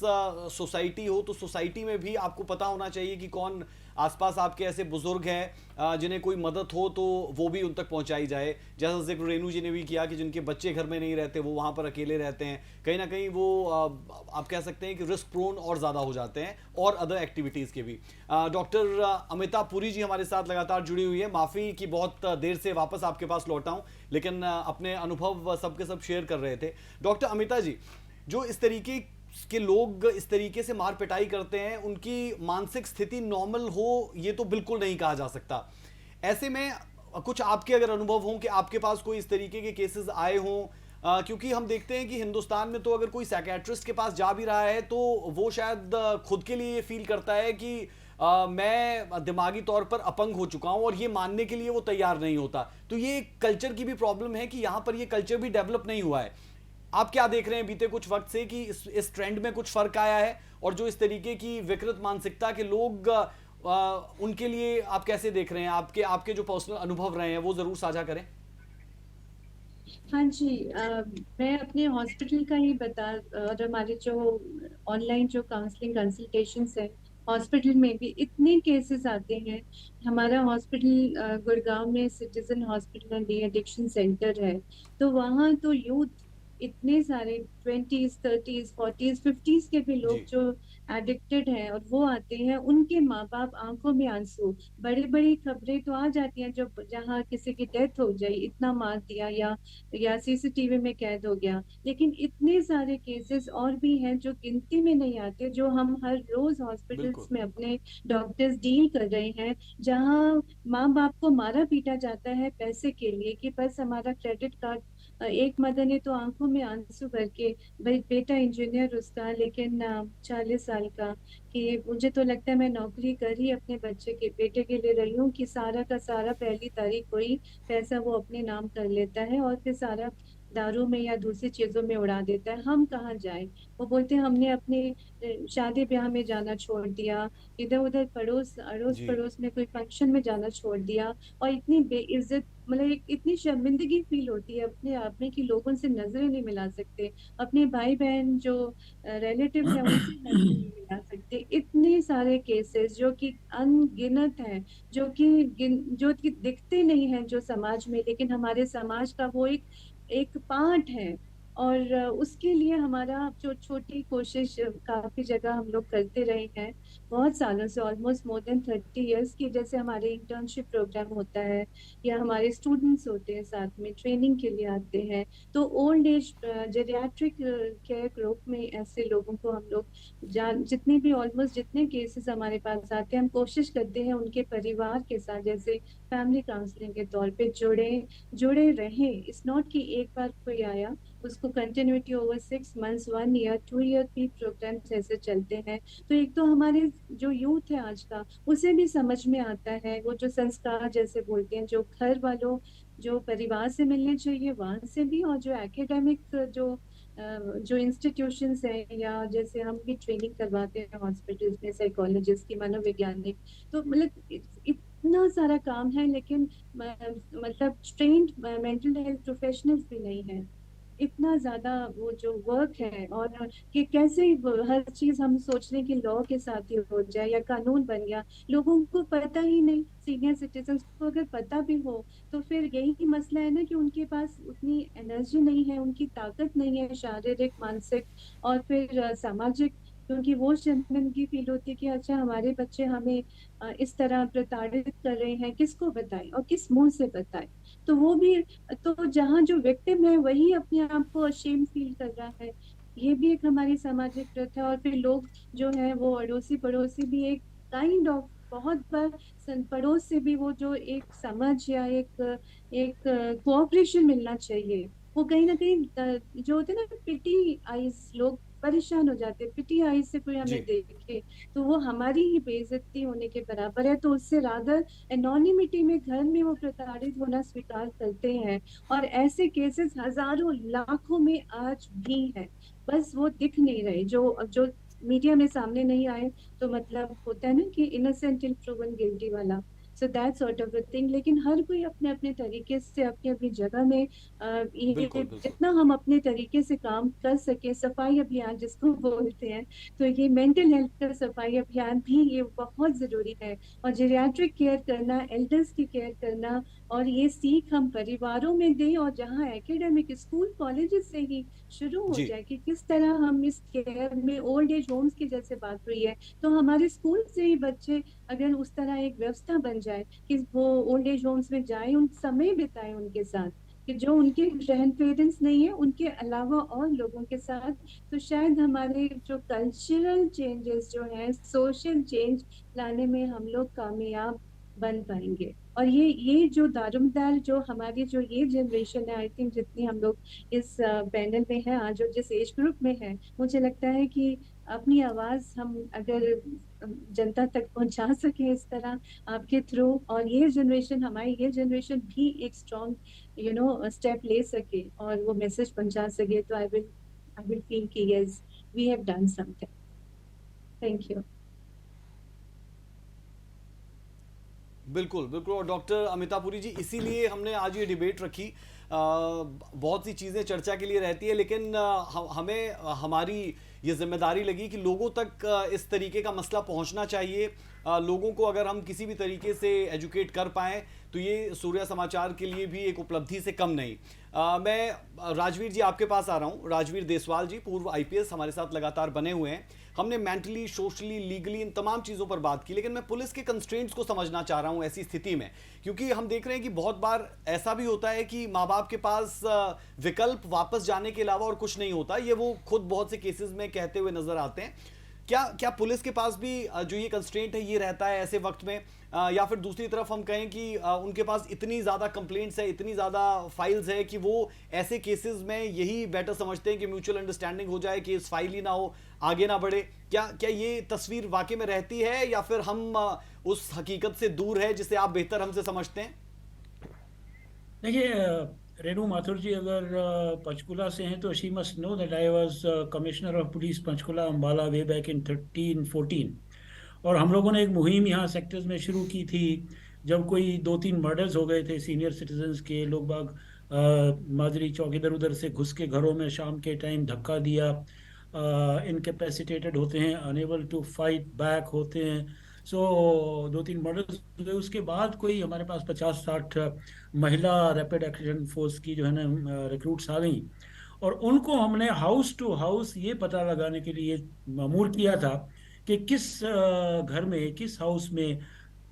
सोसाइटी हो तो सोसाइटी में भी आपको पता होना चाहिए कि कौन आसपास आपके ऐसे बुजुर्ग हैं जिन्हें कोई मदद हो तो वो भी उन तक पहुंचाई जाए। जैसा जिक्र रेणु जी ने भी किया कि जिनके बच्चे घर में नहीं रहते, वो वहां पर अकेले रहते हैं, कहीं ना कहीं वो आप कह सकते हैं कि रिस्क प्रोन और ज़्यादा हो जाते हैं, और अदर एक्टिविटीज़ के भी। डॉक्टर अमिता पुरी जी हमारे साथ लगातार जुड़ी हुई है। माफ़ी कि बहुत देर से वापस आपके पास लौटा हूँ, लेकिन अपने अनुभव सबके सब शेयर कर रहे थे। डॉक्टर अमिता जी, जो इस तरीके के लोग इस तरीके से मार पिटाई करते हैं, उनकी मानसिक स्थिति नॉर्मल हो ये तो बिल्कुल नहीं कहा जा सकता। ऐसे में कुछ आपके अगर अनुभव हों कि आपके पास कोई इस तरीके के केसेस आए हों, क्योंकि हम देखते हैं कि हिंदुस्तान में तो अगर कोई साइकियाट्रिस्ट के पास जा भी रहा है तो वो शायद खुद के लिए ये फील करता है कि मैं दिमागी तौर पर अपंग हो चुका हूं, और ये मानने के लिए वो तैयार नहीं होता। तो ये कल्चर की भी प्रॉब्लम है कि यहाँ पर ये कल्चर भी डेवलप नहीं हुआ है। आप क्या देख रहे हैं बीते कुछ वक्त से कि इस ट्रेंड में कुछ फर्क आया है, और जो इस तरीके की विकृत मानसिकता के लोग उनके लिए आप कैसे देख रहे हैं? आपके जो पर्सनल अनुभव रहे हैं वो जरूर साझा करें। हाँ जी, मैं अपने हॉस्पिटल का ही और हमारे जो ऑनलाइन जो काउंसलिंग कंसल्टेशंस है हॉस्पिटल में भी इतने केसेस आते हैं। हमारा हॉस्पिटल गुड़गांव में citizen hospital and de addiction centre है, तो वहाँ तो यूथ इतने सारे 20s, 30s, 40s, 50s के भी लोग जो एडिक्टेड हैं, और वो आते हैं, उनके माँ बाप आंखों में आंसू। बड़ी बड़ी खबरें तो आ जाती हैं, जो जहाँ किसी की डेथ हो जाए, इतना मार दिया या सीसीटीवी में कैद हो गया, लेकिन इतने सारे केसेस और भी हैं जो गिनती में नहीं आते, जो हम हर रोज हॉस्पिटल्स में अपने डॉक्टर्स डील कर रहे हैं, जहाँ माँ बाप को मारा पीटा जाता है पैसे के लिए कि बस हमारा क्रेडिट कार्ड। एक मदर ने तो आंखों में आंसू भर के, भाई बेटा इंजीनियर उसका, लेकिन 40 साल का, कि मुझे तो लगता है मैं नौकरी कर ही अपने बच्चे के बेटे के लिए रही हूँ, कि सारा का सारा पहली तारीख को ही पैसा वो अपने नाम कर लेता है और फिर सारा दारू में या दूसरी चीजों में उड़ा देता है। हम कहाँ जाएं? वो बोलते हैं हमने अपने शादी ब्याह में जाना छोड़ दिया, इधर उधर अड़ोस पड़ोस में कोई फंक्शन में जाना छोड़ दिया, और इतनी बेइज्जत, मतलब इतनी शर्मिंदगी फील होती है अपने आप में कि लोगों से नजरें नहीं मिला सकते, अपने भाई बहन जो रिलेटिव है उनसे नजरें नहीं मिला सकते। इतने सारे केसेस जो कि अनगिनत हैं, जो कि दिखते नहीं हैं जो समाज में, लेकिन हमारे समाज का वो एक एक पार्ट है। और उसके लिए हमारा जो छोटी कोशिश काफी जगह हम लोग करते रहे हैं बहुत सालों से, ऑलमोस्ट मोर देन 30 इयर्स की। जैसे हमारे इंटर्नशिप प्रोग्राम होता है या हमारे स्टूडेंट्स होते हैं साथ में ट्रेनिंग के लिए आते हैं, तो old age geriatric care group में ऐसे लोगों को हम लोग जितने भी ऑलमोस्ट जितने केसेस हमारे पास आते हैं, हम कोशिश करते हैं उनके परिवार के साथ जैसे फैमिली काउंसलिंग के तौर पे जुड़े रहें। इट्स नॉट कि एक बार कोई आया उसको continuity over 6 months 1 year 2 year भी प्रोग्राम्स ऐसे चलते हैं। तो एक तो हमारे जो यूथ है आज का, उसे भी समझ में आता है वो जो संस्कार जैसे बोलते हैं, जो घर वालों जो परिवार से मिलने चाहिए वहां से भी, और जो एकेडमिक जो इंस्टीट्यूशंस हैं, या जैसे हम भी ट्रेनिंग करवाते हैं हॉस्पिटल्स में साइकोलॉजिस्ट की, मनोवैज्ञानिक, तो मतलब इतना सारा काम है, लेकिन मतलब ट्रेन्ड मेंटल हेल्थ प्रोफेशनल्स भी नहीं है। इतना ज्यादा वो जो वर्क है, और कि कैसे हर चीज हम सोच रहे हैं कि लॉ के साथ ही हो जाए या कानून बन गया, लोगों को पता ही नहीं। सीनियर सिटीजन्स को अगर पता भी हो तो फिर यही मसला है ना कि उनके पास उतनी एनर्जी नहीं है, उनकी ताकत नहीं है, शारीरिक मानसिक और फिर सामाजिक, क्योंकि वो शर्मिंदगी फील होती है कि अच्छा हमारे बच्चे हमें इस तरह प्रताड़ित कर रहे हैं, किसको बताएं और किस मुंह से बताएं। तो वो भी, तो जहाँ जो विक्टिम है वही अपने आप को अशेम फील कर रहा है, ये भी एक हमारी सामाजिक प्रथा। और फिर लोग जो है वो अड़ोसी पड़ोसी भी एक काइंड ऑफ, बहुत बार पड़ोस से भी वो जो एक समझ या एक कोऑपरेशन मिलना चाहिए, वो कहीं ना कहीं जो होते हैं ना पिटी आईज, लोग परेशान हो जाते हैं पिटी आईज से कोई हमें देखे तो वो हमारी ही बेइज्जती होने के बराबर है। तो उससे रादर एनोनिमिटी में घर में वो प्रताड़ित होना स्वीकार करते हैं, और ऐसे केसेस हजारों लाखों में आज भी हैं, बस वो दिख नहीं रहे, जो मीडिया में सामने नहीं आए। तो मतलब होता है ना कि इनोसेंट टिल प्रूवन गिल्टी वाला, so that sort of a thing. लेकिन हर कोई अपने अपने तरीके से अपनी अपनी जगह में जितना हम अपने तरीके से काम कर सके, सफाई अभियान जिसको बोलते हैं, तो ये मेंटल हेल्थ का सफाई अभियान भी ये बहुत जरूरी है। और जेरियाट्रिक केयर करना, एल्डर्स की केयर करना, और ये सीख हम परिवारों में दें, और जहाँ एकेडमिक स्कूल कॉलेजेस से ही शुरू हो जाए कि किस तरह हम इस केयर में, ओल्ड एज होम्स की जैसे बात हुई है, तो हमारे स्कूल से ही बच्चे अगर उस तरह एक व्यवस्था बन जाए कि वो ओल्ड एज होम्स में जाए, उन समय बिताए उनके साथ, कि जो उनके ग्रैंड पेरेंट्स नहीं है उनके अलावा और लोगों के साथ, तो शायद हमारे जो कल्चरल चेंजेस जो है, सोशल चेंज लाने में हम लोग कामयाब बन पाएंगे। और ये जो दारुमदार जो हमारी जो ये जनरेशन है, आई थिंक जितनी हम लोग इस पैनल में है आज और जिस एज ग्रुप में है, मुझे लगता है कि अपनी आवाज हम अगर जनता तक पहुंचा सके इस तरह आपके थ्रू, और ये जनरेशन, हमारी ये जनरेशन भी एक स्ट्रॉन्ग स्टेप ले सके और वो मैसेज पहुंचा सके, तो आई विल फील कि yes we have done something. Thank you. बिल्कुल बिल्कुल। और डॉक्टर अमितापुरी जी, इसीलिए हमने आज ये डिबेट रखी। बहुत सी चीज़ें चर्चा के लिए रहती है, लेकिन हमें हमारी ये जिम्मेदारी लगी कि लोगों तक इस तरीके का मसला पहुंचना चाहिए। लोगों को अगर हम किसी भी तरीके से एजुकेट कर पाएँ तो ये सूर्या समाचार के लिए भी एक उपलब्धि से कम नहीं। मैं राजवीर जी आपके पास आ रहा हूँ। राजवीर देसवाल जी पूर्व IPS हमारे साथ लगातार बने हुए हैं। हमने मेंटली, सोशली, लीगली इन तमाम चीज़ों पर बात की, लेकिन मैं पुलिस के कंस्ट्रेंट्स को समझना चाह रहा हूँ ऐसी स्थिति में, क्योंकि हम देख रहे हैं कि बहुत बार ऐसा भी होता है कि माँ बाप के पास विकल्प वापस जाने के अलावा और कुछ नहीं होता। ये वो खुद बहुत से केसेस में कहते हुए नजर आते हैं। क्या पुलिस के पास भी जो ये कंस्ट्रेंट है ये रहता है ऐसे वक्त में, या फिर दूसरी तरफ हम कहें कि उनके पास इतनी ज़्यादा कंप्लेंट्स है, इतनी ज़्यादा फाइल्स है कि वो ऐसे केसेस में यही बेटर समझते हैं कि म्यूचुअल अंडरस्टैंडिंग हो जाए, केस फाइल ही ना हो, आगे ना बढ़े? क्या ये तस्वीर वाकई में रहती है, या फिर हम उस हकीकत से दूर है जिसे आप बेहतर हमसे समझते हैं? देखिए रेणु माथुर जी अगर पंचकुला से हैं तो she must know that I was commissioner of police Panchkula Ambala way back in 13-14, और हम लोगों ने एक मुहिम यहाँ सेक्टर्स में शुरू की थी जब कोई 2-3 मर्डर्स हो गए थे सीनियर सिटीजन्स के। लोग बाग माजरी चौक इधर उधर से घुस के घरों में शाम के टाइम धक्का दिया, इनकेपेसिटेटेड होते हैं, अनेबल टू फाइट बैक होते हैं। सो 2-3 मर्डर्स हुए, उसके बाद कोई हमारे पास 50-60 महिला रैपिड एक्शन फोर्स की जो है ना रिक्रूट्स आ गई, और उनको हमने हाउस टू हाउस ये पता लगाने के लिए मामूर किया था कि किस घर में, किस हाउस में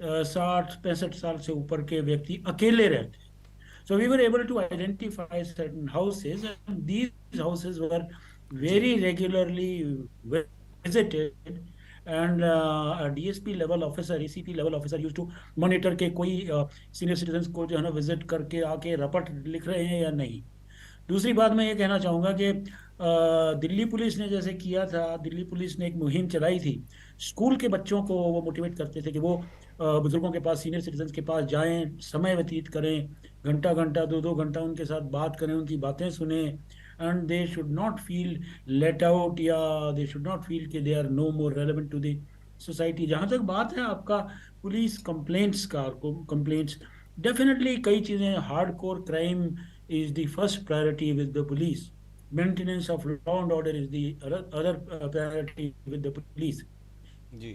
60-65 साल से ऊपर के व्यक्ति अकेले रहते हैं। So we were able to identify certain houses, and these houses were very regularly visited, and a DSP level officer, ECP level officer used to monitor के कोई senior citizens को जो है ना विजिट करके आके रपट लिख रहे हैं या नहीं। दूसरी बात मैं ये कहना चाहूँगा कि दिल्ली पुलिस ने जैसे किया था, दिल्ली पुलिस ने एक मुहिम चलाई थी, स्कूल के बच्चों को वो मोटिवेट करते थे कि वो बुजुर्गों के पास, सीनियर सिटीजन्स के पास जाएं, समय व्यतीत करें, घंटा घंटा 2-2 घंटा उनके साथ बात करें, उनकी बातें सुने, and they should not feel left out, या दे शुड नॉट फील कि they are no more relevant to the society. जहाँ तक बात है आपका पुलिस कंप्लेंट्स का, कंप्लेंट्स डेफिनेटली कई चीज़ें, hard core crime is the first priority with the police. Maintenance of law and order is the other priority with the police. जी।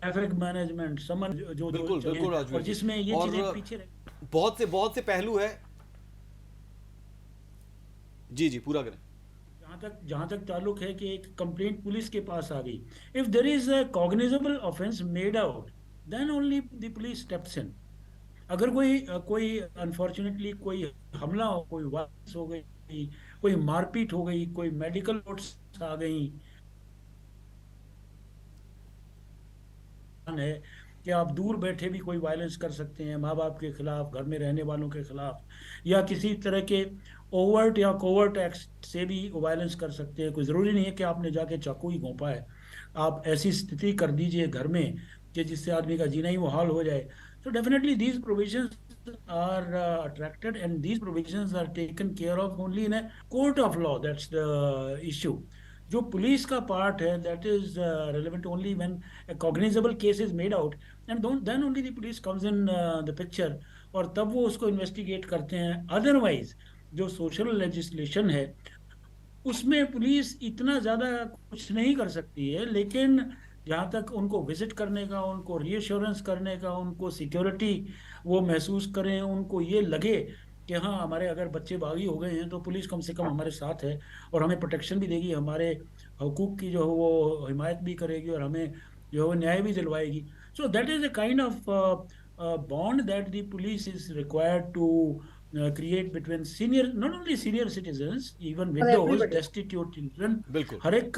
Traffic management, summon जो बिल्कुल बिल्कुल राजवीर, और जिसमें ये चीजें पीछे बहुत से पहलू है। जी जी, पूरा करें। जहां तक ताल्लुक है कि एक कंप्लेंट पुलिस के पास आ गई, if there is a cognizable offence made out, then only the police steps in. अगर कोई अनफॉर्चुनेटली कोई हमला हो, कोई वायलेंस हो गई, कोई मारपीट हो गई, कोई मेडिकल नोट्स आ गई, है कि आप दूर बैठे भी कोई वायलेंस कर सकते हैं माँ बाप के खिलाफ, घर में रहने वालों के खिलाफ, या किसी तरह के ओवर्ट या कोवर्ट एक्ट से भी वायलेंस कर सकते हैं। कोई ज़रूरी नहीं है कि आपने जाके चाकू ही घोंपा है, आप ऐसी स्थिति कर दीजिए घर में कि जिससे आदमी का जीना ही मुहाल हो जाए। So definitely these provisions are attracted, and these provisions are taken care of only in a court of law. That's the issue. जो पुलिस का पार्ट है, that is relevant only when a cognizable case is made out, and then only the police comes in the picture, और तब वो उसको investigate करते हैं। Otherwise जो सोशल लेजिस्लेशन है उसमें पुलिस इतना ज़्यादा कुछ नहीं कर सकती है, लेकिन जहाँ तक उनको विजिट करने का, उनको रीअश्योरेंस करने का, उनको सिक्योरिटी वो महसूस करें, उनको ये लगे कि हाँ हमारे अगर बच्चे बागी हो गए हैं तो पुलिस कम से कम हमारे साथ है और हमें प्रोटेक्शन भी देगी, हमारे हकूक़ की जो है वो हिमायत भी करेगी और हमें जो है न्याय भी दिलवाएगी। So that is a kind of bond that the police is required to create between senior, not only senior citizens, even widows, destitute children। हर एक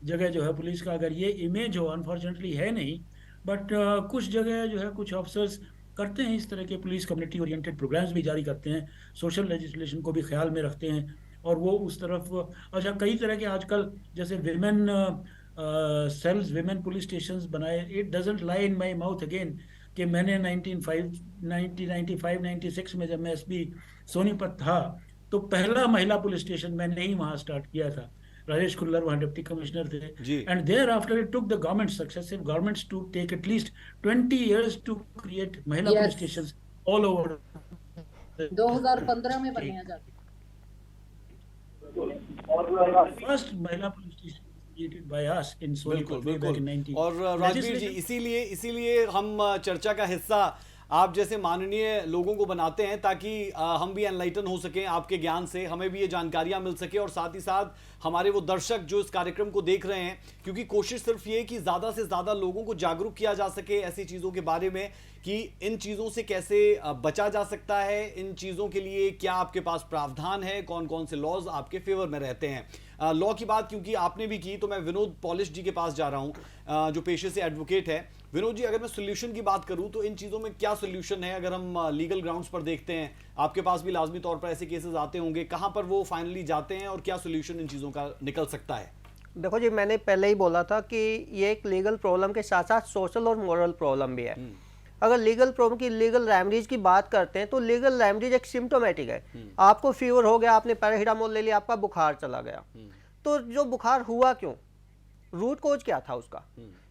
जगह जो है पुलिस का अगर ये इमेज हो, अनफॉर्चुनेटली है नहीं, बट कुछ जगह जो है कुछ ऑफिसर्स करते हैं इस तरह के पुलिस कम्युनिटी ओरिएंटेड प्रोग्राम्स भी जारी करते हैं, सोशल लेजिस्लेशन को भी ख्याल में रखते हैं, और वो उस तरफ अच्छा कई तरह के आजकल जैसे women cells, women police stations बनाए। It doesn't lie in my mouth again कि मैंने 1995-96 में जब मैं एसपी सोनीपत था तो पहला महिला पुलिस स्टेशन मैंने ही वहाँ स्टार्ट किया था। राजेश खुल्लर वहाँ डिप्टी कमिश्नर थे, and thereafter it took the government, successive governments to take at least 20 years to create महिला पुलिस स्टेशंस ऑल ओवर। 2015 में बने हैं जाके फर्स्ट महिला police station by us in बिल्कुल बिल्कुल। और राजवीर जी, इसीलिए हम चर्चा का हिस्सा आप जैसे माननीय लोगों को बनाते हैं ताकि हम भी एनलाइटन हो सकें आपके ज्ञान से, हमें भी ये जानकारियां मिल सके, और साथ ही साथ हमारे वो दर्शक जो इस कार्यक्रम को देख रहे हैं, क्योंकि कोशिश सिर्फ ये कि ज़्यादा से ज़्यादा लोगों को जागरूक किया जा सके ऐसी चीज़ों के बारे में कि इन चीज़ों से कैसे बचा जा सकता है, इन चीज़ों के लिए क्या आपके पास प्रावधान है, कौन कौन से लॉज आपके फेवर में रहते हैं। लॉ की बात क्योंकि आपने भी की तो मैं विनोद पॉलिश जी के पास जा रहा हूं जो पेशे से एडवोकेट है। विनोद जी, अगर मैं सोल्यूशन की बात करूं तो इन चीज़ों में क्या सोल्यूशन है? अगर हम लीगल ग्राउंड्स पर देखते हैं, आपके पास भी लाजमी तौर पर ऐसे केसेस आते होंगे, कहां पर वो फाइनली जाते हैं और क्या सोल्यूशन इन चीज़ों का निकल सकता है? देखो जी, मैंने पहले ही बोला था कि ये एक लीगल प्रॉब्लम के साथ साथ सोशल और मॉरल प्रॉब्लम भी है। अगर लीगल प्रॉब्लम की, लीगल रेमेडीज की बात करते हैं तो लीगल रेमेडीज एक सिम्टोमेटिक है। आपको फीवर हो गया, आपने पैरासीटामोल ले लिया, आपका बुखार चला गया, तो जो बुखार हुआ क्यों, रूट कोज क्या था उसका?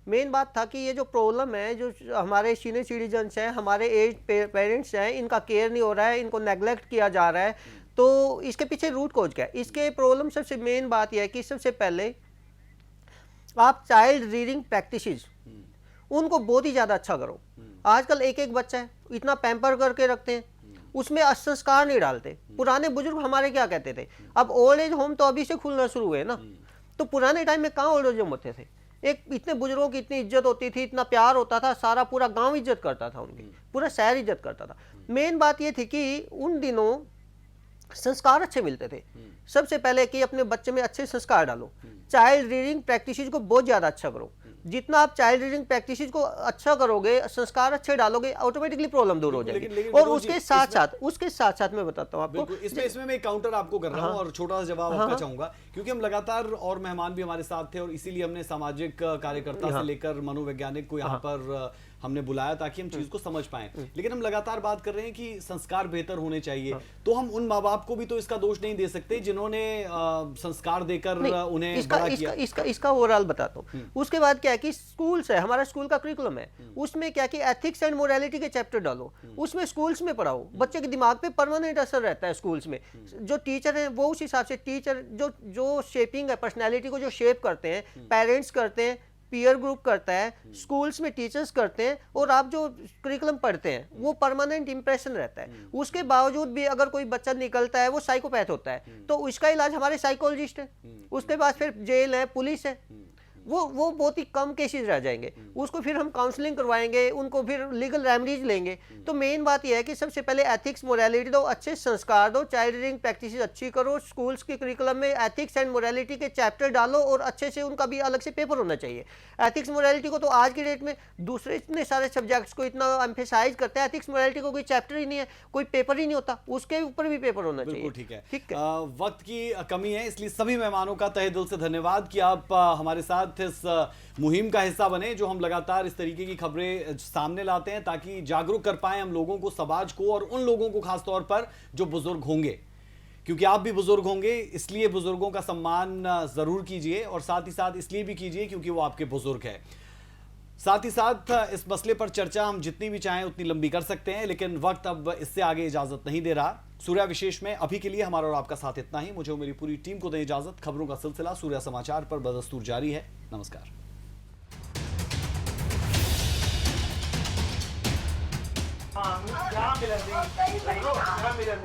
मेन बात था कि ये जो प्रॉब्लम है, जो हमारे सीनियर सिटीजन्स हैं, हमारे एज पेरेंट्स हैं, इनका केयर नहीं हो रहा है, इनको नेग्लेक्ट किया जा रहा है, तो इसके पीछे रूट कॉज क्या है? इसके प्रॉब्लम सबसे मेन बात यह है कि सबसे पहले आप चाइल्ड रीडिंग प्रैक्टिसेस उनको बहुत ही ज़्यादा अच्छा करो। आजकल एक एक बच्चा है, इतना पैम्पर करके रखते हैं, उसमें संस्कार नहीं डालते। पुराने बुजुर्ग हमारे क्या कहते थे, अब ओल्ड एज होम तो अभी से खुलना शुरू हुए ना, तो पुराने टाइम में कहाँ ओल्ड एज होम होते थे? एक इतने बुजुर्गों की इतनी इज्जत होती थी, इतना प्यार होता था, सारा पूरा गांव इज्जत करता था उनकी, पूरा शहर इज्जत करता था। मेन बात ये थी कि उन दिनों संस्कार अच्छे मिलते थे। सबसे पहले कि अपने बच्चे में अच्छे संस्कार डालो, चाइल्ड रीडिंग प्रैक्टिसेस को बहुत ज़्यादा अच्छा करो। जितना आप चाइल्ड रीडिंग प्रैक्टिसेस को अच्छा करोगे, संस्कार अच्छे डालोगे, ऑटोमेटिकली प्रॉब्लम दूर हो जाएगी। और उसके साथ साथ मैं बताता हूँ आपको, इसमें मैं काउंटर आपको कर रहा हूँ और छोटा सा जवाब आपका चाहूंगा, क्योंकि हम लगातार, और मेहमान भी हमारे साथ थे और इसीलिए हमने सामाजिक कार्यकर्ता से लेकर मनोवैज्ञानिक को यहाँ पर हमने बुलाया ताकि हम चीज को समझ पाएं। लेकिन हम लगातार बात कर रहे हैं कि संस्कार बेहतर होने चाहिए, तो हम उन माँ बाप को भी तो इसका दोष नहीं दे सकते जिन्होंने संस्कार देकर उन्हें बड़ा किया। इसका ओवरऑल बताता हूँ। उसके बाद क्या है कि स्कूल्स है, हमारा स्कूल का करिकुलम है, उसमें क्या कि एथिक्स एंड मोरालिटी के चैप्टर डालो, उसमें स्कूल्स में पढ़ाओ। बच्चे के दिमाग पे परमानेंट असर रहता है स्कूल्स में। जो टीचर है वो उस हिसाब से, टीचर जो शेपिंग है, पर्सनैलिटी को जो शेप करते हैं, पेरेंट्स करते हैं, पीयर ग्रुप करता है, स्कूल्स में टीचर्स करते हैं, और आप जो करिकुलम पढ़ते हैं वो परमानेंट इंप्रेशन रहता है। उसके बावजूद भी अगर कोई बच्चा निकलता है वो साइकोपैथ होता है, तो उसका इलाज हमारे साइकोलॉजिस्ट है। उसके बाद फिर जेल है, पुलिस है, वो बहुत ही कम केसेस रह जाएंगे। उसको फिर हम काउंसलिंग करवाएंगे, उनको फिर लीगल रेमेडीज लेंगे। तो मेन बात यह है कि सबसे पहले एथिक्स मोरालिटी दो, अच्छे संस्कार दो, चाइल्ड रीडिंग प्रैक्टिसेस अच्छी करो, स्कूल्स के करिकुलम में एथिक्स एंड मोरालिटी के चैप्टर डालो, और अच्छे से उनका भी अलग से पेपर होना चाहिए। एथिक्स मोरालिटी को तो आज की डेट में दूसरे इतने सारे सब्जेक्ट्स को इतना एम्फेसाइज करते हैं, एथिक्स मोरालिटी को कोई चैप्टर ही नहीं है, कोई पेपर ही नहीं होता, उसके ऊपर भी पेपर होना चाहिए। ठीक है, ठीक है। वक्त की कमी है, इसलिए सभी मेहमानों का तहे दिल से धन्यवाद कि आप हमारे साथ इस मुहिम का हिस्सा बने, जो हम लगातार इस तरीके की खबरें सामने लाते हैं ताकि जागरूक कर पाएं हम लोगों को, समाज को, और उन लोगों को खास तौर पर जो बुजुर्ग होंगे, क्योंकि आप भी बुजुर्ग होंगे, इसलिए बुजुर्गों का सम्मान जरूर कीजिए, और साथ ही साथ इसलिए भी कीजिए क्योंकि वो आपके बुजुर्ग हैं। साथ ही साथ इस मसले पर चर्चा हम जितनी भी चाहें उतनी लंबी कर सकते हैं, लेकिन वक्त अब इससे आगे इजाजत नहीं दे रहा। सूर्या विशेष में अभी के लिए हमारा और आपका साथ इतना ही। मुझे और मेरी पूरी टीम को दें इजाजत। खबरों का सिलसिला सूर्या समाचार पर बदस्तूर जारी है। नमस्कार। Miren,